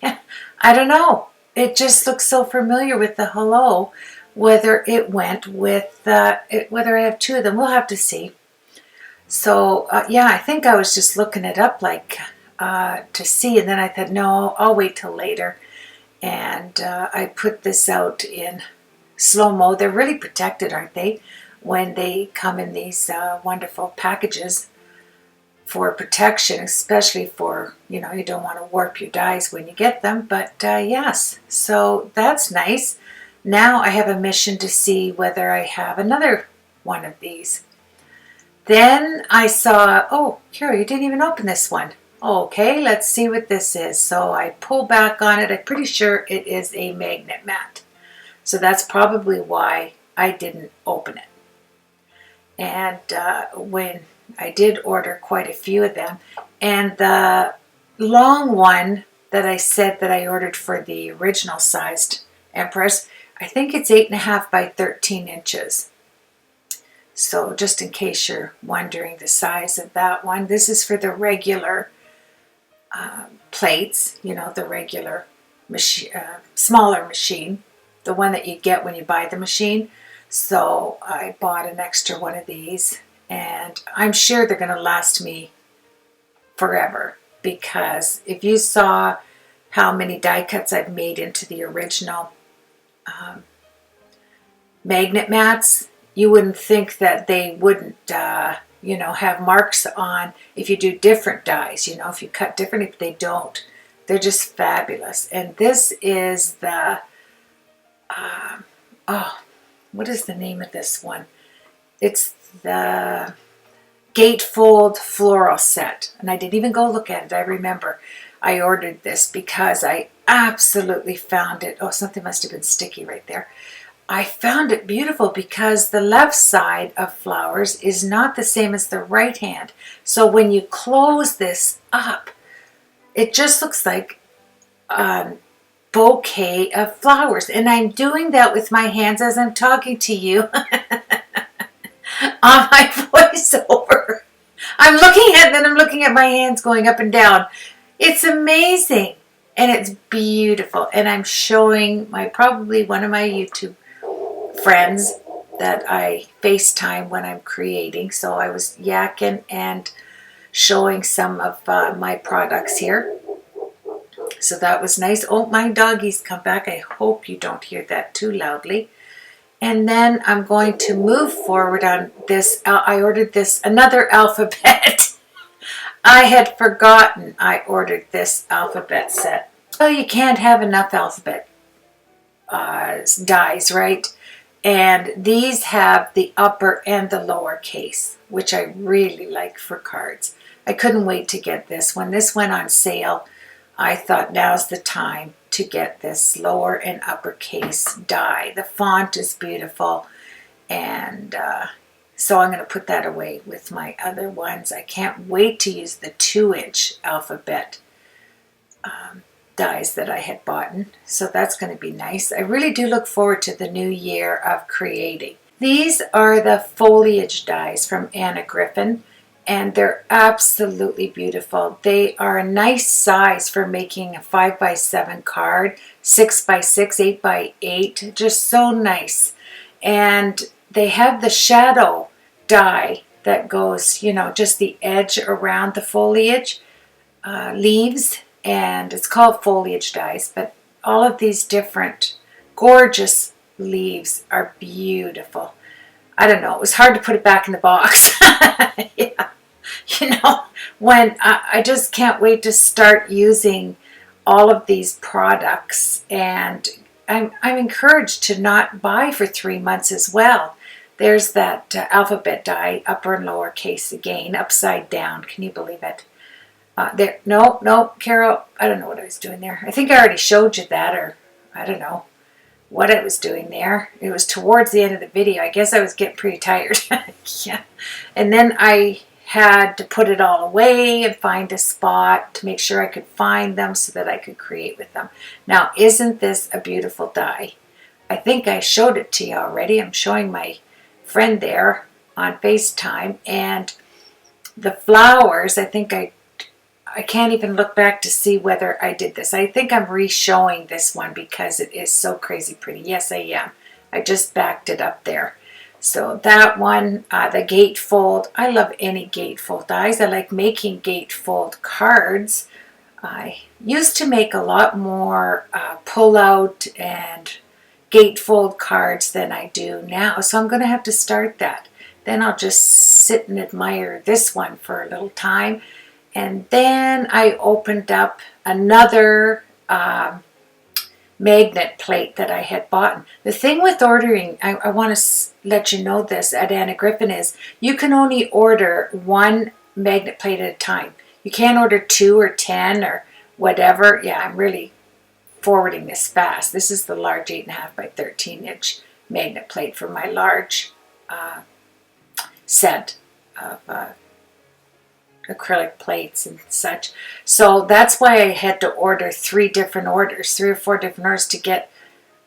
[SPEAKER 1] Yeah, I don't know. It just looks so familiar with the hello. Whether it went with, whether I have 2 of them, we'll have to see. So, yeah, I think I was just looking it up like to see, and then I thought, no, I'll wait till later. And I put this out in slow-mo. They're really protected, aren't they, when they come in these wonderful packages for protection, especially for, you know, you don't want to warp your dies when you get them. But yes, so that's nice. Now I have a mission to see whether I have another one of these. Then I saw, oh, Carol, you didn't even open this one. Okay, let's see what this is. So I pull back on it. I'm pretty sure it is a magnet mat. So that's probably why I didn't open it. And when I did order quite a few of them, and the long one that I said that I ordered for the original sized Empress, I think it's 8.5 by 13 inches. So just in case you're wondering the size of that one, this is for the regular plates, you know, the regular smaller machine, the one that you get when you buy the machine. So I bought an extra one of these, and I'm sure they're going to last me forever, because if you saw how many die cuts I've made into the original magnet mats, you wouldn't think that they wouldn't, you know, have marks on if you do different dies, you know, if you cut differently, but they don't. They're just fabulous. And this is the, oh, what is the name of this one? It's the gatefold floral set. And I didn't even go look at it. I remember I ordered this because I absolutely found it. Oh, something must have been sticky right there. I found it beautiful because the left side of flowers is not the same as the right hand. So when you close this up, it just looks like a bouquet of flowers. And I'm doing that with my hands as I'm talking to you on my voiceover. I'm looking at them, I'm looking at my hands going up and down. It's amazing. And it's beautiful. And I'm showing probably one of my YouTube friends that I FaceTime when I'm creating. So I was yakking and showing some of my products here. So that was nice. Oh, my doggies come back. I hope you don't hear that too loudly. And then I'm going to move forward on this. I ordered this, another alphabet. I had forgotten I ordered this alphabet set. Well, you can't have enough alphabet dies, right? And these have the upper and the lower case, which I really like for cards. I couldn't wait to get this. When this went on sale, I thought now's the time to get this lower and upper case die. The font is beautiful, and so I'm going to put that away with my other ones. I can't wait to use the 2-inch alphabet dies that I had bought. So that's going to be nice. I really do look forward to the new year of creating. These are the foliage dies from Anna Griffin, and they're absolutely beautiful. They are a nice size for making a 5x7 card, 6x6, 8x8, just so nice. And they have the shadow die that goes, you know, just the edge around the foliage leaves, and it's called foliage dies. But all of these different gorgeous leaves are beautiful. I don't know, it was hard to put it back in the box. Yeah. You know, when I just can't wait to start using all of these products, and I'm encouraged to not buy for 3 months as well. There's that alphabet die, upper and lower case again, upside down. Can you believe it? There, no, Carol, I don't know what I was doing there. I think I already showed you that, or I don't know what I was doing there. It was towards the end of the video. I guess I was getting pretty tired. Yeah. And then I had to put it all away and find a spot to make sure I could find them so that I could create with them. Now, isn't this a beautiful die? I think I showed it to you already. I'm showing my friend there on FaceTime, and the flowers, I think I can't even look back to see whether I did this. I think I'm re-showing this one because it is so crazy pretty. Yes, I am. I just backed it up there. So that one, the gatefold, I love any gatefold dies. I like making gatefold cards. I used to make a lot more pull-out and gatefold cards than I do now. So I'm going to have to start that. Then I'll just sit and admire this one for a little time. And then I opened up another magnet plate that I had bought. The thing with ordering, I want to let you know this at Anna Griffin, is you can only order 1 magnet plate at a time. You can't order 2 or 10 or whatever. Yeah, I'm really forwarding this fast. This is the large 8.5 by 13 inch magnet plate for my large set of acrylic plates and such. So that's why I had to order 3 or 4 different orders to get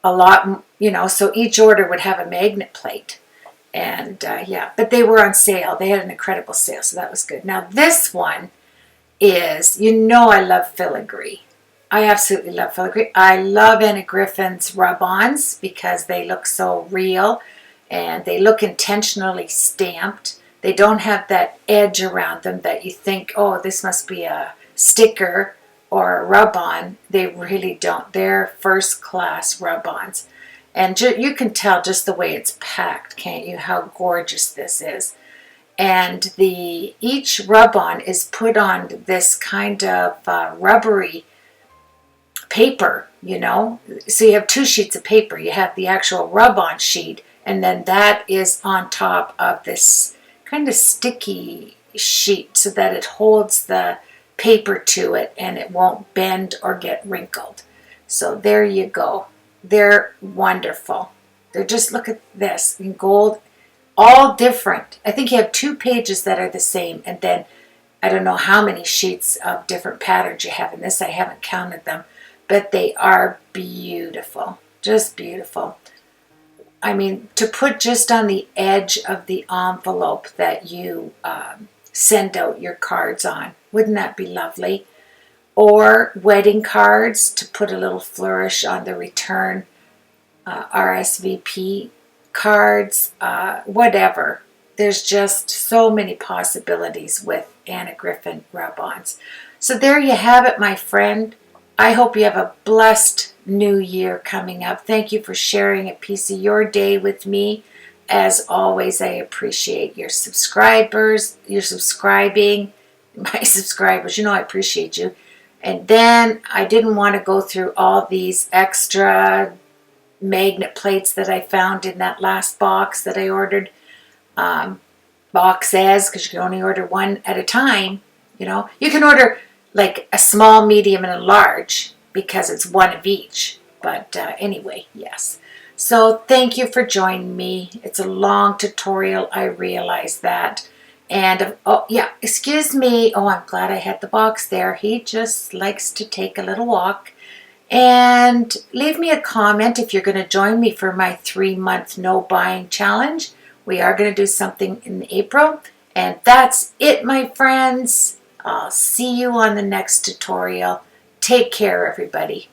[SPEAKER 1] a lot, you know, so each order would have a magnet plate. And yeah, but they were on sale. They had an incredible sale, so that was good. Now this one is, you know, I love filigree. I absolutely love filigree. I love Anna Griffin's rub-ons because they look so real and they look intentionally stamped. They don't have that edge around them that you think, oh, this must be a sticker or a rub-on. They really don't. They're first-class rub-ons. And you can tell just the way it's packed, can't you, how gorgeous this is. And each rub-on is put on this kind of rubbery paper, you know. So you have 2 sheets of paper. You have the actual rub-on sheet, and then that is on top of this kind of sticky sheet so that it holds the paper to it and it won't bend or get wrinkled. So there you go. They're wonderful. They're just, look at this, in gold, all different. I think you have 2 pages that are the same, and then I don't know how many sheets of different patterns you have in this. I haven't counted them, but they are beautiful, just beautiful. I mean, to put just on the edge of the envelope that you send out your cards on. Wouldn't that be lovely? Or wedding cards to put a little flourish on the return RSVP cards, whatever. There's just so many possibilities with Anna Griffin rub-ons. So there you have it, my friend. I hope you have a blessed new year coming up. Thank you for sharing a piece of your day with me. As always, I appreciate your subscribers, your subscribing, my subscribers. You know I appreciate you. And then I didn't want to go through all these extra magnet plates that I found in that last box that I ordered. Boxes, because you can only order one at a time. You know, you can order like a small, medium, and a large because it's one of each. But anyway, yes. So thank you for joining me. It's a long tutorial, I realize that. And, oh yeah, excuse me. Oh, I'm glad I had the box there. He just likes to take a little walk. And leave me a comment if you're going to join me for my 3-month no buying challenge. We are going to do something in April. And that's it, my friends. I'll see you on the next tutorial. Take care, everybody.